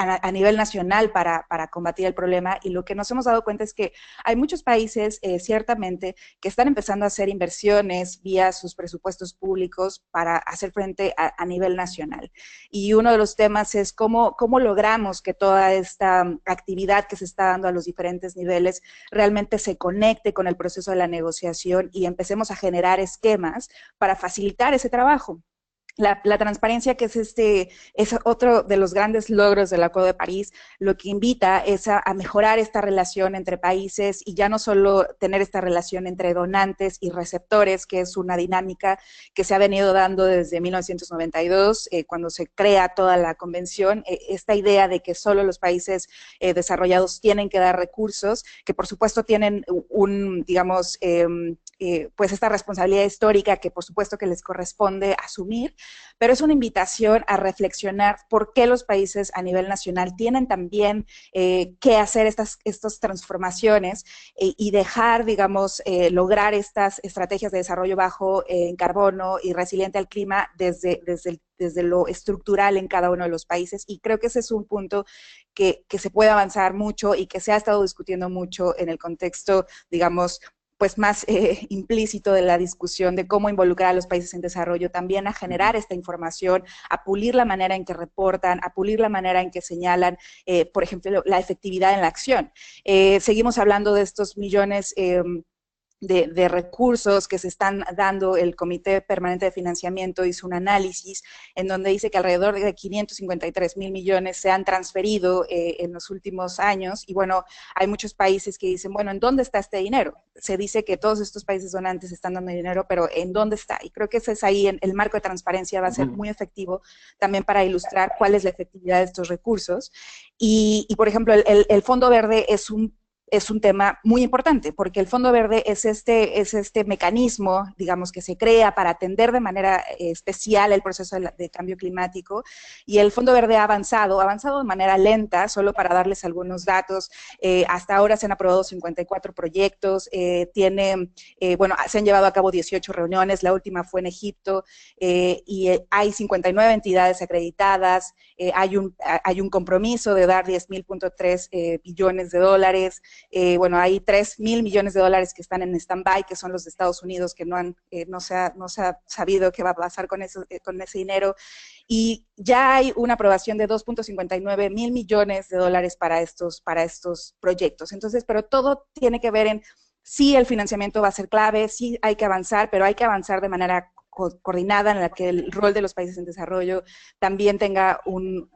a nivel nacional para combatir el problema, y lo que nos hemos dado cuenta es que hay muchos países, ciertamente, que están empezando a hacer inversiones vía sus presupuestos públicos para hacer frente a nivel nacional. Y uno de los temas es cómo logramos que toda esta actividad que se está dando a los diferentes niveles realmente se conecte con el proceso de la negociación y empecemos a generar esquemas para facilitar ese trabajo. La transparencia, que es otro de los grandes logros del Acuerdo de París, lo que invita es a mejorar esta relación entre países y ya no solo tener esta relación entre donantes y receptores, que es una dinámica que se ha venido dando desde 1992, cuando se crea toda la convención, esta idea de que solo los países desarrollados tienen que dar recursos, que por supuesto tienen digamos, pues esta responsabilidad histórica que por supuesto que les corresponde asumir, pero es una invitación a reflexionar por qué los países a nivel nacional tienen también que hacer estas transformaciones y dejar, digamos, lograr estas estrategias de desarrollo bajo en carbono y resiliente al clima desde lo estructural en cada uno de los países, y creo que ese es un punto que se puede avanzar mucho y que se ha estado discutiendo mucho en el contexto, digamos, pues más implícito de la discusión de cómo involucrar a los países en desarrollo, también a generar esta información, a pulir la manera en que reportan, a pulir la manera en que señalan, por ejemplo, la efectividad en la acción. Seguimos hablando de estos millones de recursos que se están dando. El Comité Permanente de Financiamiento hizo un análisis en donde dice que alrededor de 553,000 millones se han transferido en los últimos años, y bueno, hay muchos países que dicen, bueno, ¿en dónde está este dinero? Se dice que todos estos países donantes están dando dinero, pero ¿en dónde está? Y creo que ese es ahí, el marco de transparencia va a ser muy efectivo también para ilustrar cuál es la efectividad de estos recursos. Y por ejemplo, el Fondo Verde es un tema muy importante, porque el Fondo Verde es este mecanismo, digamos, que se crea para atender de manera especial el proceso de cambio climático, y el Fondo Verde ha avanzado de manera lenta. Solo para darles algunos datos, hasta ahora se han aprobado 54 proyectos, bueno, se han llevado a cabo 18 reuniones, la última fue en Egipto, y hay 59 entidades acreditadas, hay un compromiso de dar 10.3 billones de dólares. Bueno, hay 3.000 millones de dólares que están en stand-by, que son los de Estados Unidos, que no se ha sabido qué va a pasar con ese dinero, y ya hay una aprobación de 2.59 mil millones de dólares para estos proyectos. Entonces, pero todo tiene que ver en sí, el financiamiento va a ser clave, sí hay que avanzar, pero hay que avanzar de manera coordinada, en la que el rol de los países en desarrollo también tenga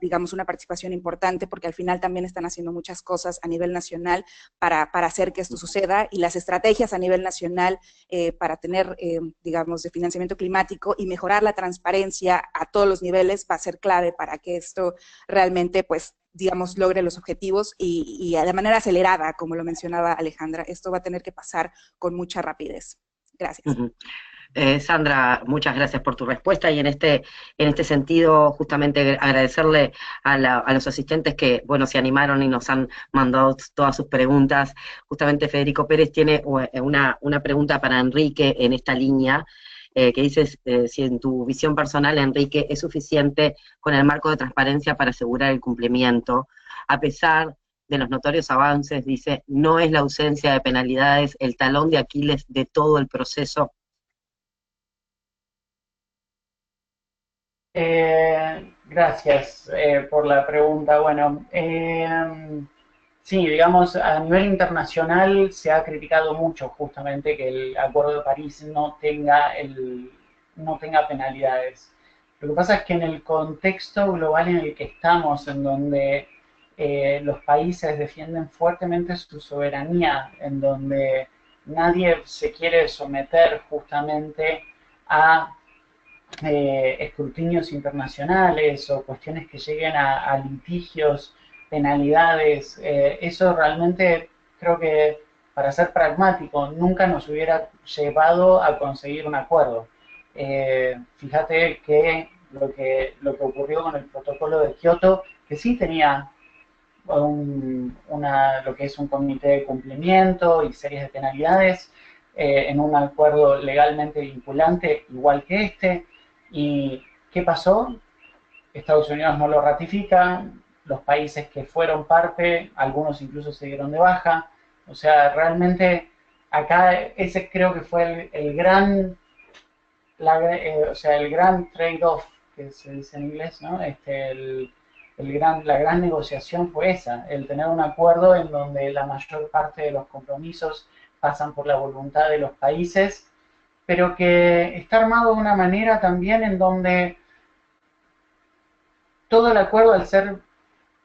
digamos, una participación importante, porque al final también están haciendo muchas cosas a nivel nacional para hacer que esto suceda, y las estrategias a nivel nacional para tener, digamos, de financiamiento climático y mejorar la transparencia a todos los niveles va a ser clave para que esto realmente, pues, digamos, logre los objetivos y de manera acelerada, como lo mencionaba Alejandra. Esto va a tener que pasar con mucha rapidez. Gracias. Sandra, muchas gracias por tu respuesta, y en este sentido justamente agradecerle a los asistentes que, bueno, se animaron y nos han mandado todas sus preguntas. Justamente Federico Pérez tiene una pregunta para Enrique en esta línea, que dice si en tu visión personal, Enrique, es suficiente con el marco de transparencia para asegurar el cumplimiento, a pesar de los notorios avances. Dice, ¿no es la ausencia de penalidades el talón de Aquiles de todo el proceso? Gracias por la pregunta. Bueno, sí, digamos, a nivel internacional se ha criticado mucho justamente que el Acuerdo de París no tenga penalidades. Lo que pasa es que en el contexto global en el que estamos, en donde los países defienden fuertemente su soberanía, en donde nadie se quiere someter justamente a escrutinios internacionales o cuestiones que lleguen a litigios, penalidades. Eso realmente creo que, para ser pragmático, nunca nos hubiera llevado a conseguir un acuerdo. Fíjate que lo que ocurrió con el protocolo de Kioto, que sí tenía lo que es un comité de cumplimiento y series de penalidades, en un acuerdo legalmente vinculante igual que este. ¿Y qué pasó? Estados Unidos no lo ratifica, los países que fueron parte, algunos incluso se dieron de baja. O sea, realmente acá ese creo que fue el gran, o sea, el gran trade-off, que se dice en inglés, ¿no? La gran negociación fue esa, el tener un acuerdo en donde la mayor parte de los compromisos pasan por la voluntad de los países, pero que está armado de una manera también en donde todo el acuerdo, al ser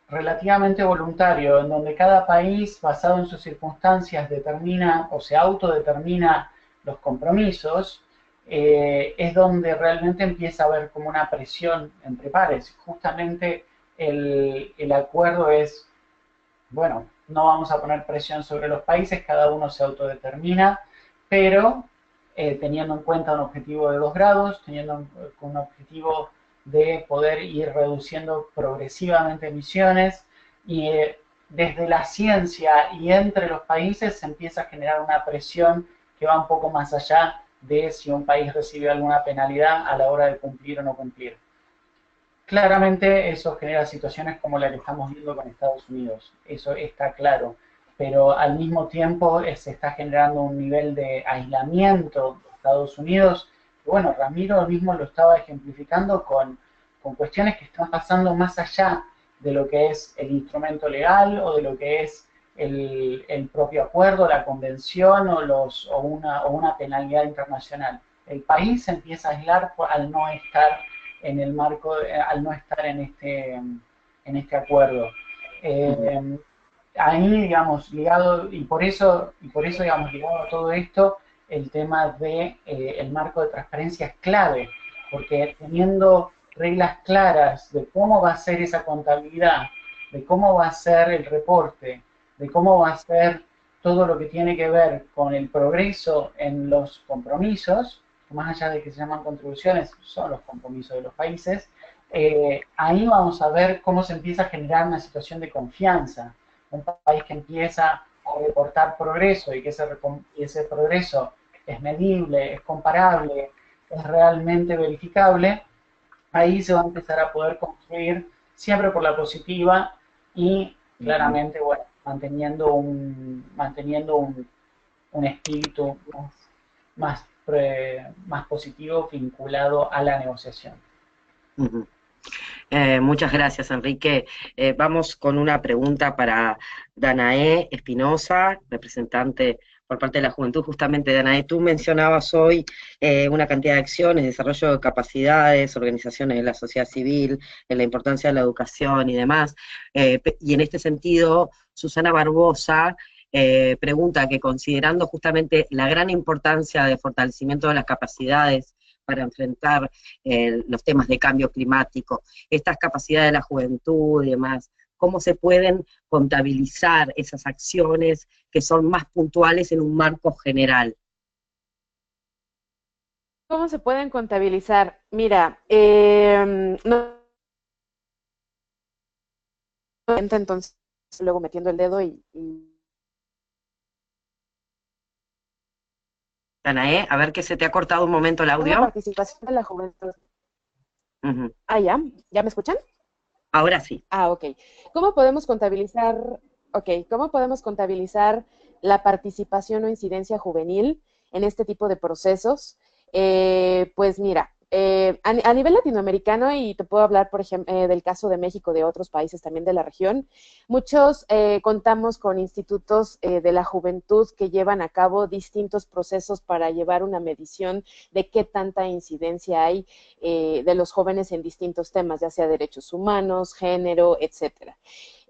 relativamente voluntario, en donde cada país, basado en sus circunstancias, determina o se autodetermina los compromisos, es donde realmente empieza a haber como una presión entre pares. Justamente el acuerdo es, bueno, no vamos a poner presión sobre los países, cada uno se autodetermina, pero teniendo en cuenta un objetivo de 2 grados, teniendo un objetivo de poder ir reduciendo progresivamente emisiones, y desde la ciencia y entre los países se empieza a generar una presión que va un poco más allá de si un país recibe alguna penalidad a la hora de cumplir o no cumplir. Claramente eso genera situaciones como la que estamos viendo con Estados Unidos, eso está claro, pero al mismo tiempo se está generando un nivel de aislamiento de Estados Unidos. Bueno, Ramiro mismo lo estaba ejemplificando con cuestiones que están pasando más allá de lo que es el instrumento legal o de lo que es el propio acuerdo, la convención o una penalidad internacional. El país se empieza a aislar al no estar en el marco, al no estar en este acuerdo. Ahí, digamos, ligado, y por eso, digamos, ligado a todo esto, el tema de el marco de transparencia es clave, porque teniendo reglas claras de cómo va a ser esa contabilidad, de cómo va a ser el reporte, de cómo va a ser todo lo que tiene que ver con el progreso en los compromisos, más allá de que se llaman contribuciones, son los compromisos de los países, ahí vamos a ver cómo se empieza a generar una situación de confianza. Un país que empieza a reportar progreso y que ese progreso es medible, es comparable, es realmente verificable, ahí se va a empezar a poder construir siempre por la positiva y claramente, bueno, manteniendo un espíritu más positivo vinculado a la negociación. Muchas gracias, Enrique. Vamos con una pregunta para Danae Espinosa, representante por parte de la Juventud. Justamente, Danae, tú mencionabas hoy una cantidad de acciones, desarrollo de capacidades, organizaciones de la sociedad civil, la importancia de la educación y demás. Y en este sentido, Susana Barbosa pregunta que, considerando justamente la gran importancia de fortalecimiento de las capacidades para enfrentar los temas de cambio climático, estas capacidades de la juventud y demás, ¿cómo se pueden contabilizar esas acciones que son más puntuales en un marco general? ¿Cómo se pueden contabilizar? Mira, entonces luego metiendo el dedo y... Danae, a ver que se te ha cortado un momento el audio. La participación de la juventud. Ah, ¿ya me escuchan? Ahora sí. Ah, ok. ¿Cómo podemos contabilizar la participación o incidencia juvenil en este tipo de procesos? Pues mira, a nivel latinoamericano, y te puedo hablar, por ejemplo, del caso de México, de otros países también de la región, muchos contamos con institutos de la juventud que llevan a cabo distintos procesos para llevar una medición de qué tanta incidencia hay de los jóvenes en distintos temas, ya sea derechos humanos, género, etcétera.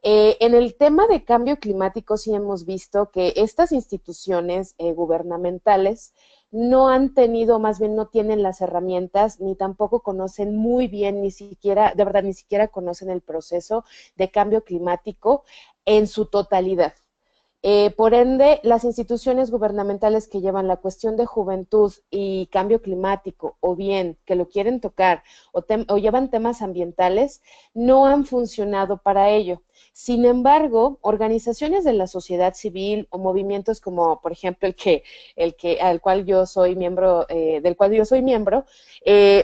En el tema de cambio climático sí hemos visto que estas instituciones gubernamentales no han tenido, más bien no tienen las herramientas, ni tampoco conocen muy bien, ni siquiera, de verdad, ni siquiera conocen el proceso de cambio climático en su totalidad. Por ende, las instituciones gubernamentales que llevan la cuestión de juventud y cambio climático, o bien que lo quieren tocar, o llevan temas ambientales, no han funcionado para ello. Sin embargo, organizaciones de la sociedad civil o movimientos como, por ejemplo, al cual yo soy miembro, del cual yo soy miembro,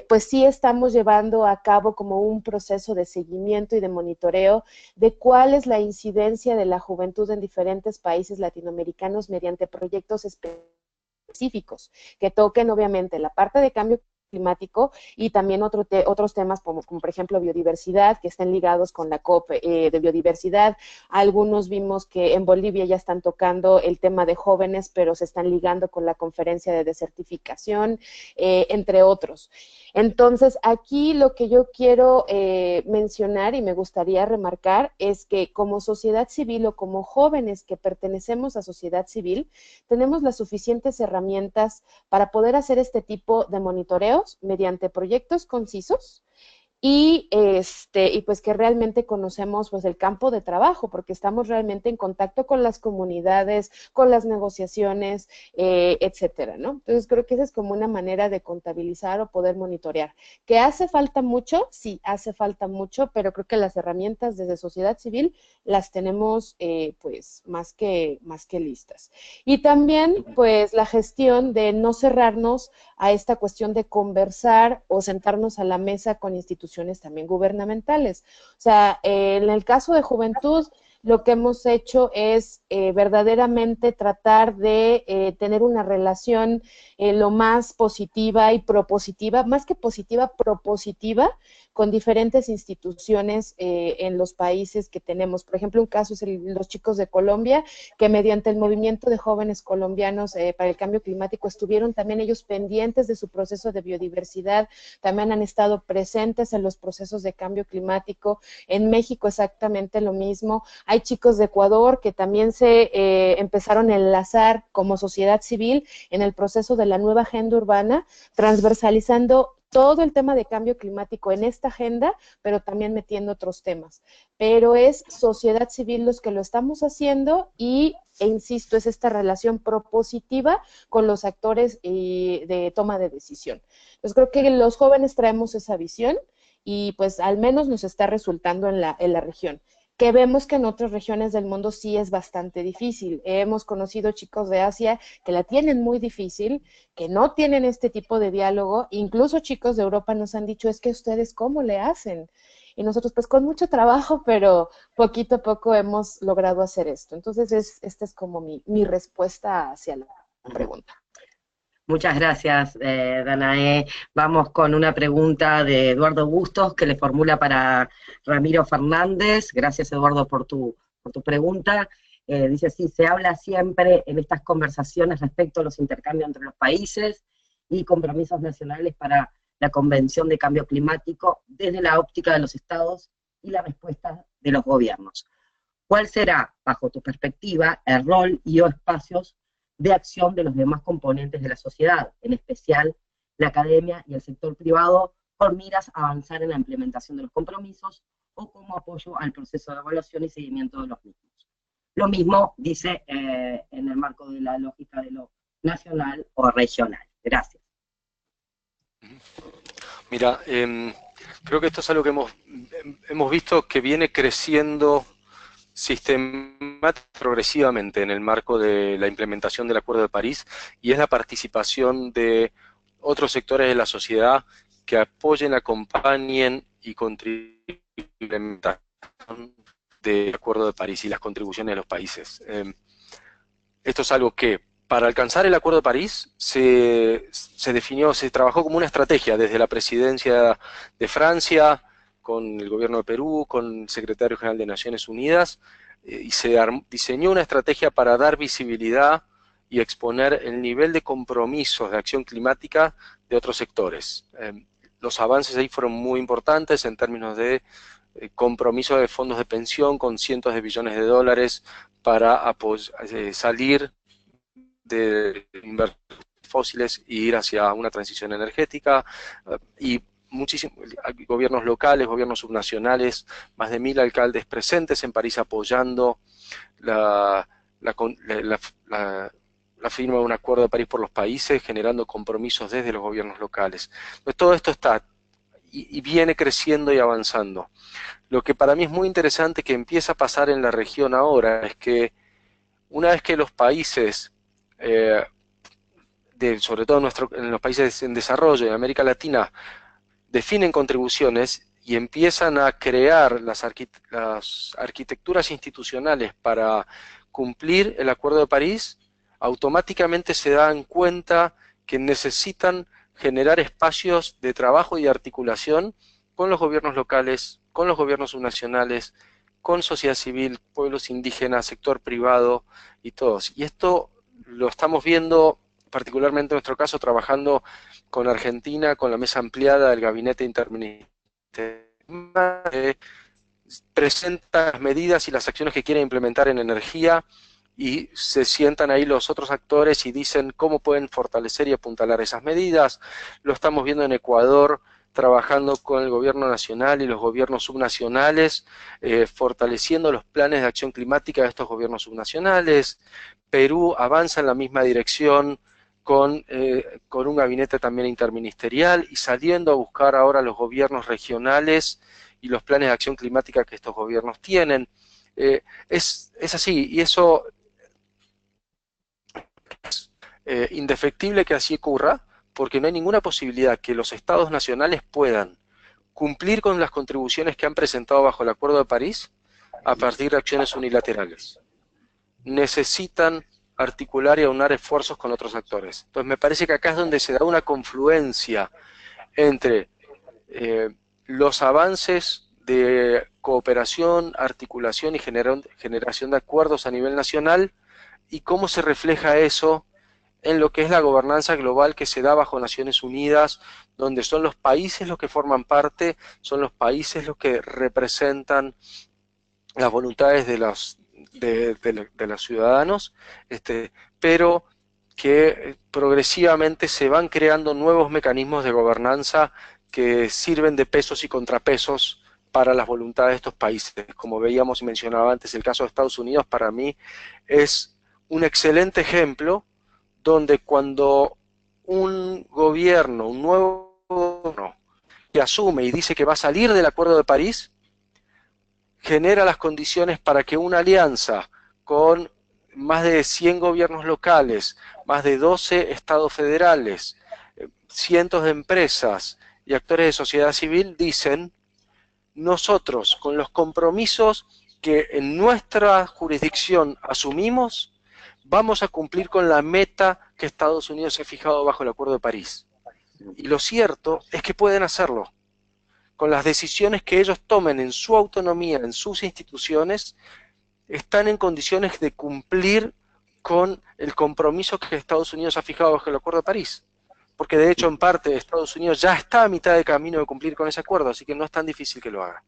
pues sí estamos llevando a cabo como un proceso de seguimiento y de monitoreo de cuál es la incidencia de la juventud en diferentes países latinoamericanos mediante proyectos específicos que toquen obviamente la parte de cambio climático y también otros temas como por ejemplo biodiversidad, que estén ligados con la COP de biodiversidad. Algunos vimos que en Bolivia ya están tocando el tema de jóvenes, pero se están ligando con la conferencia de desertificación, entre otros. Entonces, aquí lo que yo quiero mencionar y me gustaría remarcar es que como sociedad civil o como jóvenes que pertenecemos a sociedad civil, tenemos las suficientes herramientas para poder hacer este tipo de monitoreos mediante proyectos concisos y pues que realmente conocemos pues el campo de trabajo, porque estamos realmente en contacto con las comunidades, con las negociaciones, etcétera, ¿no? Entonces creo que esa es como una manera de contabilizar o poder monitorear. ¿Que hace falta mucho? Sí, hace falta mucho, pero creo que las herramientas desde sociedad civil las tenemos pues más que listas. Y también pues la gestión de no cerrarnos a esta cuestión de conversar o sentarnos a la mesa con instituciones también gubernamentales. O sea, en el caso de juventud, lo que hemos hecho es verdaderamente tratar de tener una relación lo más positiva y propositiva, más que positiva, propositiva, con diferentes instituciones en los países que tenemos. Por ejemplo, un caso es los chicos de Colombia, que mediante el movimiento de jóvenes colombianos para el cambio climático estuvieron también ellos pendientes de su proceso de biodiversidad, también han estado presentes en los procesos de cambio climático. En México exactamente lo mismo. Hay chicos de Ecuador que también se empezaron a enlazar como sociedad civil en el proceso de la nueva agenda urbana, transversalizando todo el tema de cambio climático en esta agenda, pero también metiendo otros temas. Pero es sociedad civil los que lo estamos haciendo e insisto, es esta relación propositiva con los actores de toma de decisión. Entonces creo que los jóvenes traemos esa visión y pues al menos nos está resultando en la región. Que vemos que en otras regiones del mundo sí es bastante difícil. Hemos conocido chicos de Asia que la tienen muy difícil, que no tienen este tipo de diálogo, incluso chicos de Europa nos han dicho, es que ustedes ¿cómo le hacen? Y nosotros pues con mucho trabajo, pero poquito a poco hemos logrado hacer esto. Entonces esta es como mi respuesta hacia la pregunta. Muchas gracias, Danae. Vamos con una pregunta de Eduardo Bustos que le formula para Ramiro Fernández. Gracias, Eduardo, por tu pregunta. Dice, sí, se habla siempre en estas conversaciones respecto a los intercambios entre los países y compromisos nacionales para la Convención de Cambio Climático desde la óptica de los estados y la respuesta de los gobiernos. ¿Cuál será, bajo tu perspectiva, el rol y o espacios de acción de los demás componentes de la sociedad, en especial la academia y el sector privado, con miras a avanzar en la implementación de los compromisos o como apoyo al proceso de evaluación y seguimiento de los mismos? Lo mismo dice en el marco de la lógica de lo nacional o regional. Gracias. Mira, creo que esto es algo que hemos visto que viene creciendo progresivamente en el marco de la implementación del Acuerdo de París, y es la participación de otros sectores de la sociedad que apoyen, acompañen y contribuyan a la implementación del Acuerdo de París y las contribuciones de los países. Esto es algo que, para alcanzar el Acuerdo de París, se trabajó como una estrategia desde la presidencia de Francia, con el gobierno de Perú, con el secretario general de Naciones Unidas, y se diseñó una estrategia para dar visibilidad y exponer el nivel de compromisos de acción climática de otros sectores. Los avances ahí fueron muy importantes en términos de compromiso de fondos de pensión con cientos de billones de dólares para salir de inversión fósiles e ir hacia una transición energética, y muchísimos gobiernos locales, gobiernos subnacionales, más de 1000 alcaldes presentes en París apoyando la firma de un acuerdo de París por los países, generando compromisos desde los gobiernos locales. Entonces, todo esto está y viene creciendo y avanzando. Lo que para mí es muy interesante que empieza a pasar en la región ahora es que una vez que los países, sobre todo en los países en desarrollo, en América Latina, definen contribuciones y empiezan a crear las arquitecturas institucionales para cumplir el Acuerdo de París, automáticamente se dan cuenta que necesitan generar espacios de trabajo y de articulación con los gobiernos locales, con los gobiernos subnacionales, con sociedad civil, pueblos indígenas, sector privado y todos. Y esto lo estamos viendo, particularmente en nuestro caso, trabajando con Argentina, con la mesa ampliada del Gabinete Interministerial, presenta las medidas y las acciones que quiere implementar en energía, y se sientan ahí los otros actores y dicen cómo pueden fortalecer y apuntalar esas medidas. Lo estamos viendo en Ecuador, trabajando con el gobierno nacional y los gobiernos subnacionales, fortaleciendo los planes de acción climática de estos gobiernos subnacionales. Perú avanza en la misma dirección con un gabinete también interministerial y saliendo a buscar ahora los gobiernos regionales y los planes de acción climática que estos gobiernos tienen. Es así, y eso es indefectible que así ocurra, porque no hay ninguna posibilidad que los estados nacionales puedan cumplir con las contribuciones que han presentado bajo el Acuerdo de París a partir de acciones unilaterales. Necesitan articular y aunar esfuerzos con otros actores. Entonces me parece que acá es donde se da una confluencia entre los avances de cooperación, articulación y generación de acuerdos a nivel nacional, y cómo se refleja eso en lo que es la gobernanza global que se da bajo Naciones Unidas, donde son los países los que forman parte, son los países los que representan las voluntades de los ciudadanos, pero que progresivamente se van creando nuevos mecanismos de gobernanza que sirven de pesos y contrapesos para las voluntades de estos países. Como veíamos y mencionaba antes, el caso de Estados Unidos para mí es un excelente ejemplo, donde cuando un gobierno, un nuevo gobierno, que asume y dice que va a salir del Acuerdo de París, genera las condiciones para que una alianza con más de 100 gobiernos locales, más de 12 estados federales, cientos de empresas y actores de sociedad civil dicen: nosotros, con los compromisos que en nuestra jurisdicción asumimos, vamos a cumplir con la meta que Estados Unidos ha fijado bajo el Acuerdo de París. Y lo cierto es que pueden hacerlo. Con las decisiones que ellos tomen en su autonomía, en sus instituciones, están en condiciones de cumplir con el compromiso que Estados Unidos ha fijado bajo el Acuerdo de París. Porque de hecho, en parte, Estados Unidos ya está a mitad de camino de cumplir con ese acuerdo, así que no es tan difícil que lo haga.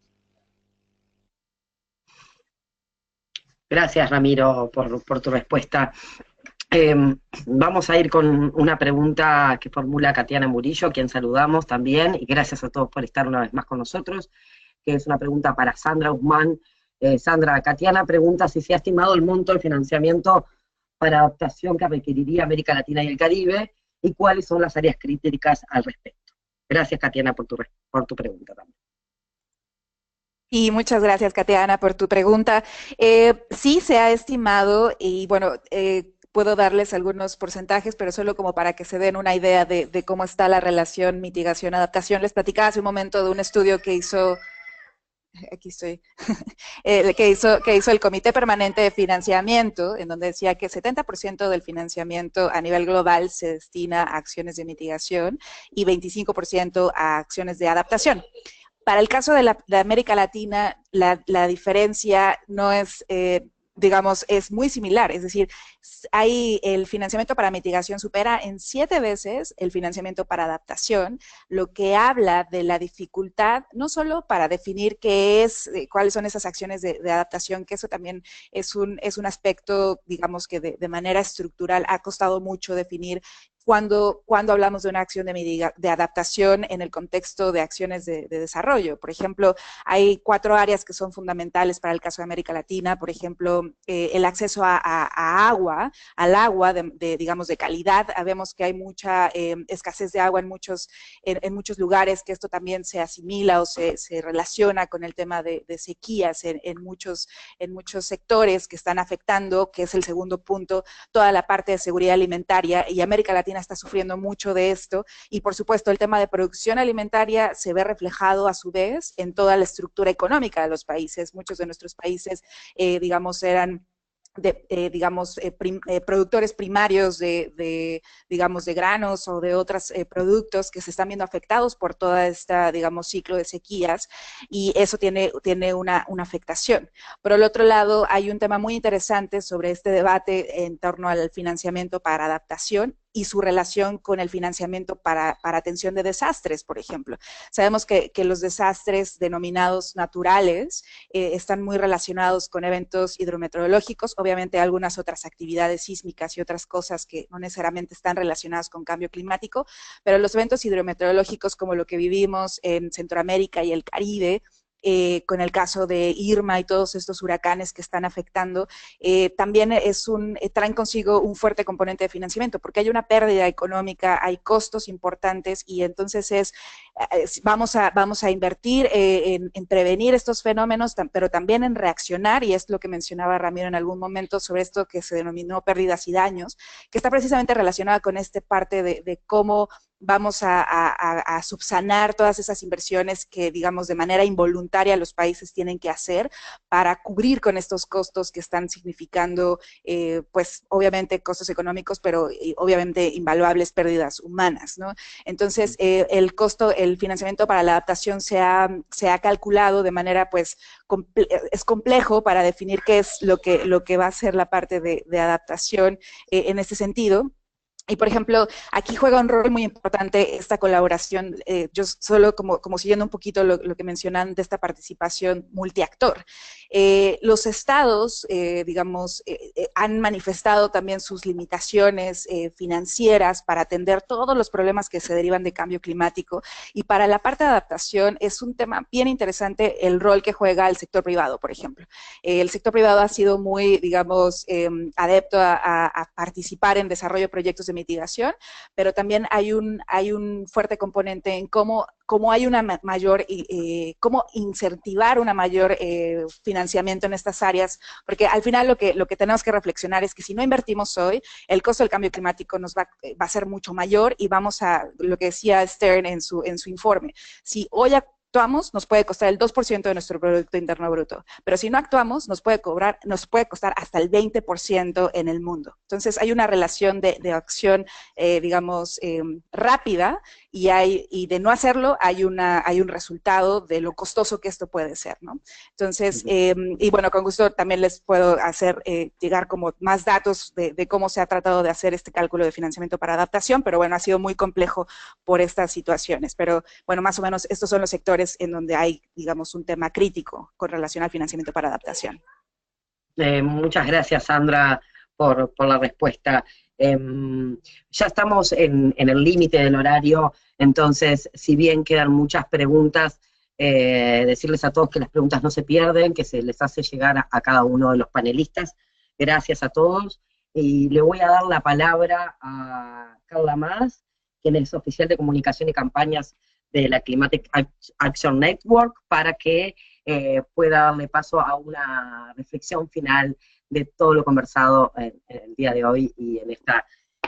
Gracias, Ramiro, por tu respuesta. Vamos a ir con una pregunta que formula Katiana Murillo, a quien saludamos también, y gracias a todos por estar una vez más con nosotros, que es una pregunta para Sandra Guzmán. Sandra, Katiana pregunta si se ha estimado el monto de financiamiento para adaptación que requeriría América Latina y el Caribe, y cuáles son las áreas críticas al respecto. Gracias, Katiana, por tu pregunta también. Y muchas gracias, Katiana, por tu pregunta. Sí se ha estimado, y bueno, puedo darles algunos porcentajes, pero solo como para que se den una idea de cómo está la relación mitigación-adaptación. Les platicaba hace un momento de un estudio que hizo, aquí estoy, que hizo el Comité Permanente de Financiamiento, en donde decía que 70% del financiamiento a nivel global se destina a acciones de mitigación y 25% a acciones de adaptación. Para el caso de América Latina, la diferencia no es, digamos, es muy similar. Es decir, el financiamiento para mitigación supera en 7 veces el financiamiento para adaptación, lo que habla de la dificultad, no solo para definir cuáles son esas acciones de adaptación, que eso también es un aspecto, digamos, que de manera estructural ha costado mucho definir cuando hablamos de una acción de adaptación en el contexto de acciones de desarrollo. Por ejemplo, hay 4 áreas que son fundamentales para el caso de América Latina. Por ejemplo, el acceso a agua, al agua digamos, de calidad. Vemos que hay mucha escasez de agua en muchos lugares, que esto también se asimila o se relaciona con el tema de sequías en muchos sectores que están afectando, que es el segundo punto, toda la parte de seguridad alimentaria, y América Latina está sufriendo mucho de esto, y por supuesto el tema de producción alimentaria se ve reflejado a su vez en toda la estructura económica de los países. Muchos de nuestros países, digamos, eran productores primarios digamos, de granos o de otros productos que se están viendo afectados por toda esta, digamos, ciclo de sequías, y eso tiene una afectación. Por el otro lado, hay un tema muy interesante sobre este debate en torno al financiamiento para adaptación y su relación con el financiamiento para atención de desastres, por ejemplo. Sabemos que los desastres denominados naturales están muy relacionados con eventos hidrometeorológicos, obviamente algunas otras actividades sísmicas y otras cosas que no necesariamente están relacionadas con cambio climático, pero los eventos hidrometeorológicos como lo que vivimos en Centroamérica y el Caribe, con el caso de Irma y todos estos huracanes que están afectando, también traen consigo un fuerte componente de financiamiento, porque hay una pérdida económica, hay costos importantes, y entonces vamos a invertir en prevenir estos fenómenos, pero también en reaccionar, y es lo que mencionaba Ramiro en algún momento sobre esto que se denominó pérdidas y daños, que está precisamente relacionada con esta parte de cómo vamos a subsanar todas esas inversiones que, digamos, de manera involuntaria los países tienen que hacer para cubrir con estos costos que están significando, pues, obviamente costos económicos, pero obviamente invaluables pérdidas humanas, ¿no? Entonces, el financiamiento para la adaptación se ha calculado de manera, pues, es complejo para definir qué es lo que va a ser la parte de adaptación en este sentido. Y, por ejemplo, aquí juega un rol muy importante esta colaboración, yo solo como siguiendo un poquito lo que mencionan de esta participación multiactor. Los estados, digamos, han manifestado también sus limitaciones financieras para atender todos los problemas que se derivan de cambio climático, y para la parte de adaptación es un tema bien interesante el rol que juega el sector privado, por ejemplo. El sector privado ha sido muy, digamos, adepto a participar en desarrollo de proyectos de mitigación, pero también hay un fuerte componente en cómo hay una mayor, cómo incentivar una mayor financiamiento en estas áreas, porque al final lo que tenemos que reflexionar es que si no invertimos hoy, el costo del cambio climático nos va a ser mucho mayor, y vamos a, lo que decía Stern en su informe, si hoy actuamos, nos puede costar el 2% de nuestro Producto Interno Bruto, pero si no actuamos, nos puede costar hasta el 20% en el mundo. Entonces, hay una relación de acción, digamos, rápida, y de no hacerlo hay un resultado de lo costoso que esto puede ser, ¿no? Entonces, y bueno, con gusto también les puedo hacer llegar como más datos de cómo se ha tratado de hacer este cálculo de financiamiento para adaptación, pero bueno, ha sido muy complejo por estas situaciones, pero bueno, más o menos estos son los sectores en donde hay, digamos, un tema crítico con relación al financiamiento para adaptación. Muchas gracias, Sandra, por la respuesta. Ya estamos en el límite del horario, entonces, si bien quedan muchas preguntas, decirles a todos que las preguntas no se pierden, que se les hace llegar a cada uno de los panelistas. Gracias a todos, y le voy a dar la palabra a Carla Mas, quien es oficial de comunicación y campañas de la Climatic Action Network, para que pueda darle paso a una reflexión final de todo lo conversado en el día de hoy y en esta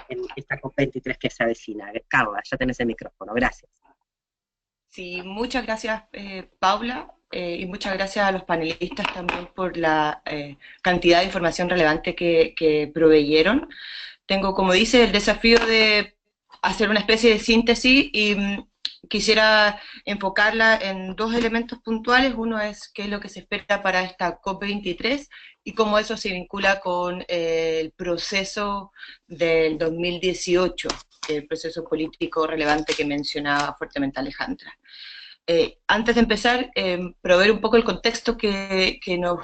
COP23 que se avecina. Carla, ya tenés el micrófono, gracias. Sí, muchas gracias, Paula, y muchas gracias a los panelistas también por la cantidad de información relevante que proveyeron. Tengo, como dice, el desafío de hacer una especie de síntesis, y quisiera enfocarla en 2 elementos puntuales. Uno es qué es lo que se espera para esta COP23 y cómo eso se vincula con el proceso del 2018, el proceso político relevante que mencionaba fuertemente Alejandra. Antes de empezar, proveer un poco el contexto que nos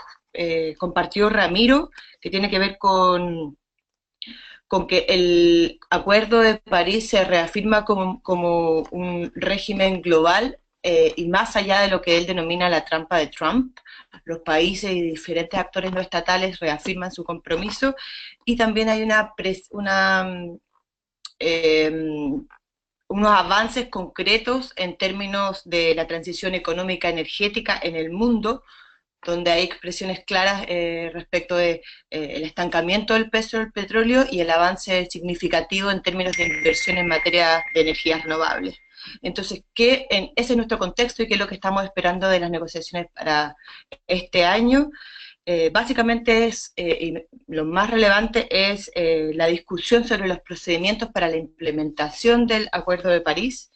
compartió Ramiro, que tiene que ver con con que el Acuerdo de París se reafirma como un régimen global y más allá de lo que él denomina la trampa de Trump. Los países y diferentes actores no estatales reafirman su compromiso y también hay unos avances concretos en términos de la transición económica energética en el mundo, donde hay expresiones claras respecto de el estancamiento del precio del petróleo y el avance significativo en términos de inversión en materia de energías renovables. Entonces, ese es nuestro contexto y qué es lo que estamos esperando de las negociaciones para este año. Básicamente lo más relevante es la discusión sobre los procedimientos para la implementación del Acuerdo de París,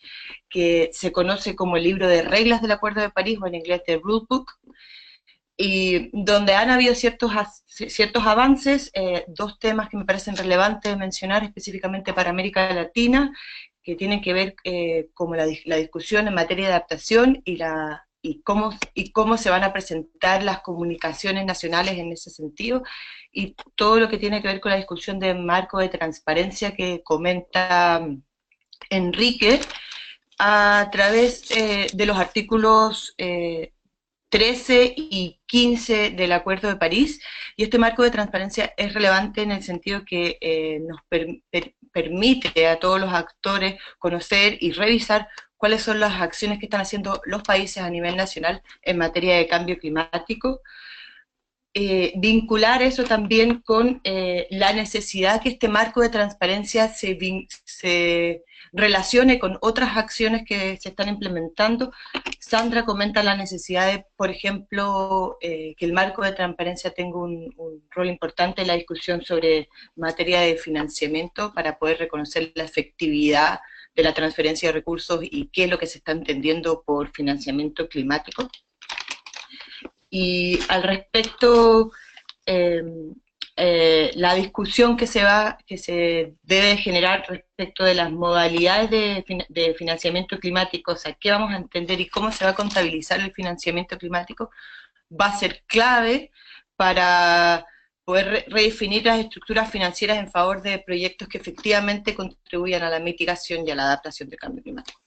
que se conoce como el libro de reglas del Acuerdo de París, o en inglés The Rule Book, y donde han habido ciertos avances, dos temas que me parecen relevantes mencionar específicamente para América Latina, que tienen que ver como la discusión en materia de adaptación y cómo se van a presentar las comunicaciones nacionales en ese sentido, y todo lo que tiene que ver con la discusión de marco de transparencia que comenta Enrique, a través de los artículos 13 y 15 del Acuerdo de París, y este marco de transparencia es relevante en el sentido que nos permite a todos los actores conocer y revisar cuáles son las acciones que están haciendo los países a nivel nacional en materia de cambio climático. Vincular eso también con la necesidad que este marco de transparencia se relacione con otras acciones que se están implementando. Sandra comenta la necesidad de, por ejemplo, que el marco de transparencia tenga un rol importante en la discusión sobre materia de financiamiento para poder reconocer la efectividad de la transferencia de recursos y qué es lo que se está entendiendo por financiamiento climático. Y al respecto, la discusión que se debe generar respecto de las modalidades de financiamiento climático, o sea, qué vamos a entender y cómo se va a contabilizar el financiamiento climático, va a ser clave para poder redefinir las estructuras financieras en favor de proyectos que efectivamente contribuyan a la mitigación y a la adaptación del cambio climático.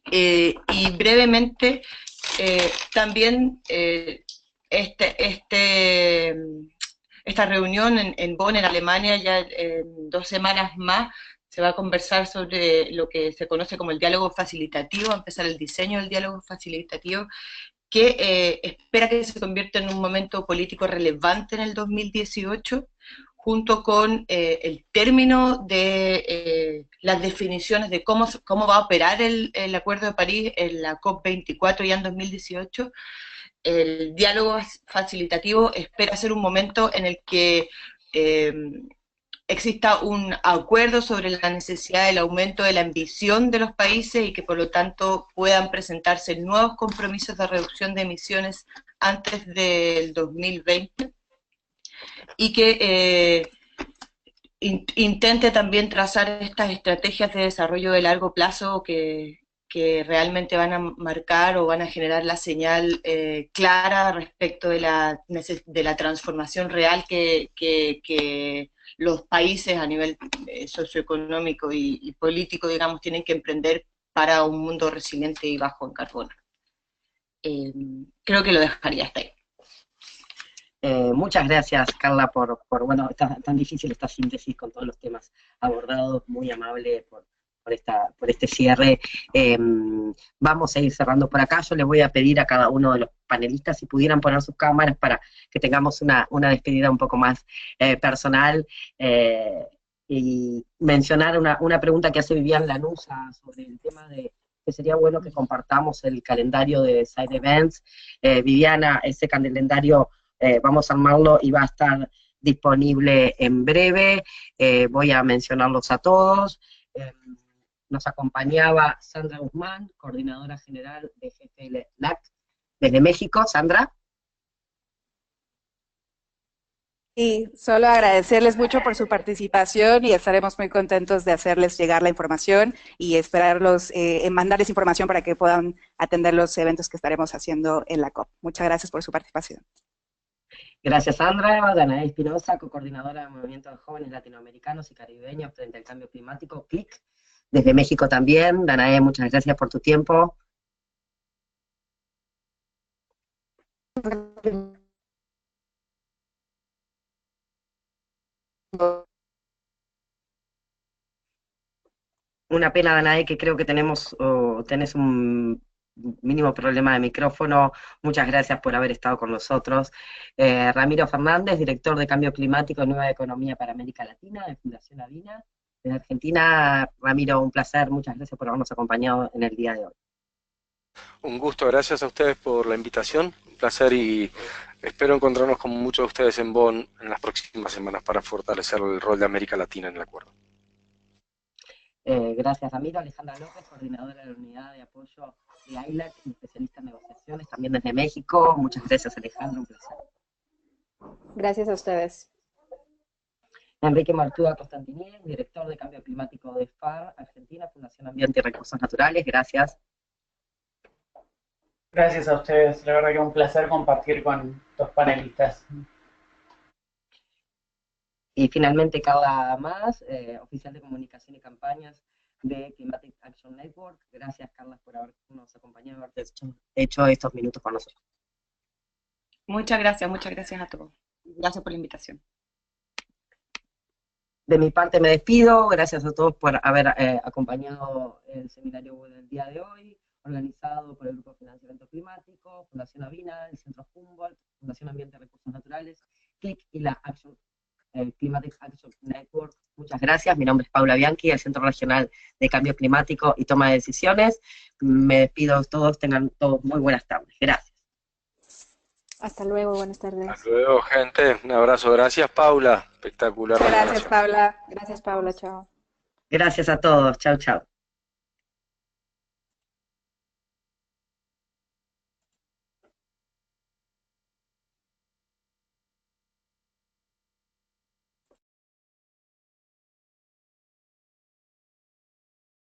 Y brevemente, también esta reunión en Bonn, en Alemania, ya en 2 semanas más, se va a conversar sobre lo que se conoce como el diálogo facilitativo, a empezar el diseño del diálogo facilitativo, que espera que se convierta en un momento político relevante en el 2018, junto con el término de las definiciones de cómo va a operar el Acuerdo de París en la COP24 ya en 2018. El diálogo facilitativo espera ser un momento en el que exista un acuerdo sobre la necesidad del aumento de la ambición de los países y que por lo tanto puedan presentarse nuevos compromisos de reducción de emisiones antes del 2020 y que intente también trazar estas estrategias de desarrollo de largo plazo que realmente van a marcar o van a generar la señal clara respecto de la transformación real que los países a nivel socioeconómico y político, digamos, tienen que emprender para un mundo resiliente y bajo en carbono. Creo que lo dejaría hasta ahí. Muchas gracias, Carla, por bueno, tan difícil esta síntesis con todos los temas abordados, muy amable por este cierre. Vamos a ir cerrando por acá. Yo les voy a pedir a cada uno de los panelistas si pudieran poner sus cámaras para que tengamos una despedida un poco más personal, y mencionar una pregunta que hace Vivian Lanusa sobre el tema de que sería bueno que compartamos el calendario de Side Events. Viviana, ese calendario vamos a armarlo y va a estar disponible en breve. Voy a mencionarlos a todos. Nos acompañaba Sandra Guzmán, coordinadora general de GFL-LAC desde México. Sandra. Y solo agradecerles mucho por su participación y estaremos muy contentos de hacerles llegar la información y esperarlos, mandarles información para que puedan atender los eventos que estaremos haciendo en la COP. Muchas gracias por su participación. Gracias, Sandra. Danae Espinosa, co-coordinadora del Movimiento de Jóvenes Latinoamericanos y Caribeños frente al Cambio Climático, CLIC. Desde México también. Danae, muchas gracias por tu tiempo. Una pena, Danae, que creo que tenés un mínimo problema de micrófono. Muchas gracias por haber estado con nosotros. Ramiro Fernández, director de Cambio Climático y Nueva Economía para América Latina, de Fundación Avina. De Argentina, Ramiro, un placer. Muchas gracias por habernos acompañado en el día de hoy. Un gusto, gracias a ustedes por la invitación. Un placer y espero encontrarnos con muchos de ustedes en Bonn en las próximas semanas para fortalecer el rol de América Latina en el acuerdo. Gracias, Ramiro. Alejandra López, coordinadora de la Unidad de Apoyo de AILAC y especialista en negociaciones, también desde México. Muchas gracias, Alejandra, un placer. Gracias a ustedes. Enrique Martúa Constantinides, director de Cambio Climático de FAR, Argentina, Fundación Ambiente y Recursos Naturales. Gracias. Gracias a ustedes, la verdad que es un placer compartir con los panelistas. Y finalmente, Carla Más, oficial de comunicación y campañas de Climatic Action Network. Gracias, Carla, por habernos acompañado y haber hecho estos minutos con nosotros. Muchas gracias a todos. Gracias por la invitación. De mi parte me despido, gracias a todos por haber acompañado el seminario del día de hoy, organizado por el Grupo de Financiamiento Climático, Fundación Avina, el Centro Humboldt, Fundación Ambiente y Recursos Naturales, CLIC y la Climatic Action Network. Muchas gracias, mi nombre es Paula Bianchi, del Centro Regional de Cambio Climático y Toma de Decisiones. Me despido de todos, tengan todos muy buenas tardes. Gracias. Hasta luego, buenas tardes. Hasta luego, gente. Un abrazo. Gracias, Paula. Espectacular. Gracias, Paula. Gracias, Paula. Chao. Gracias a todos. Chau, chau.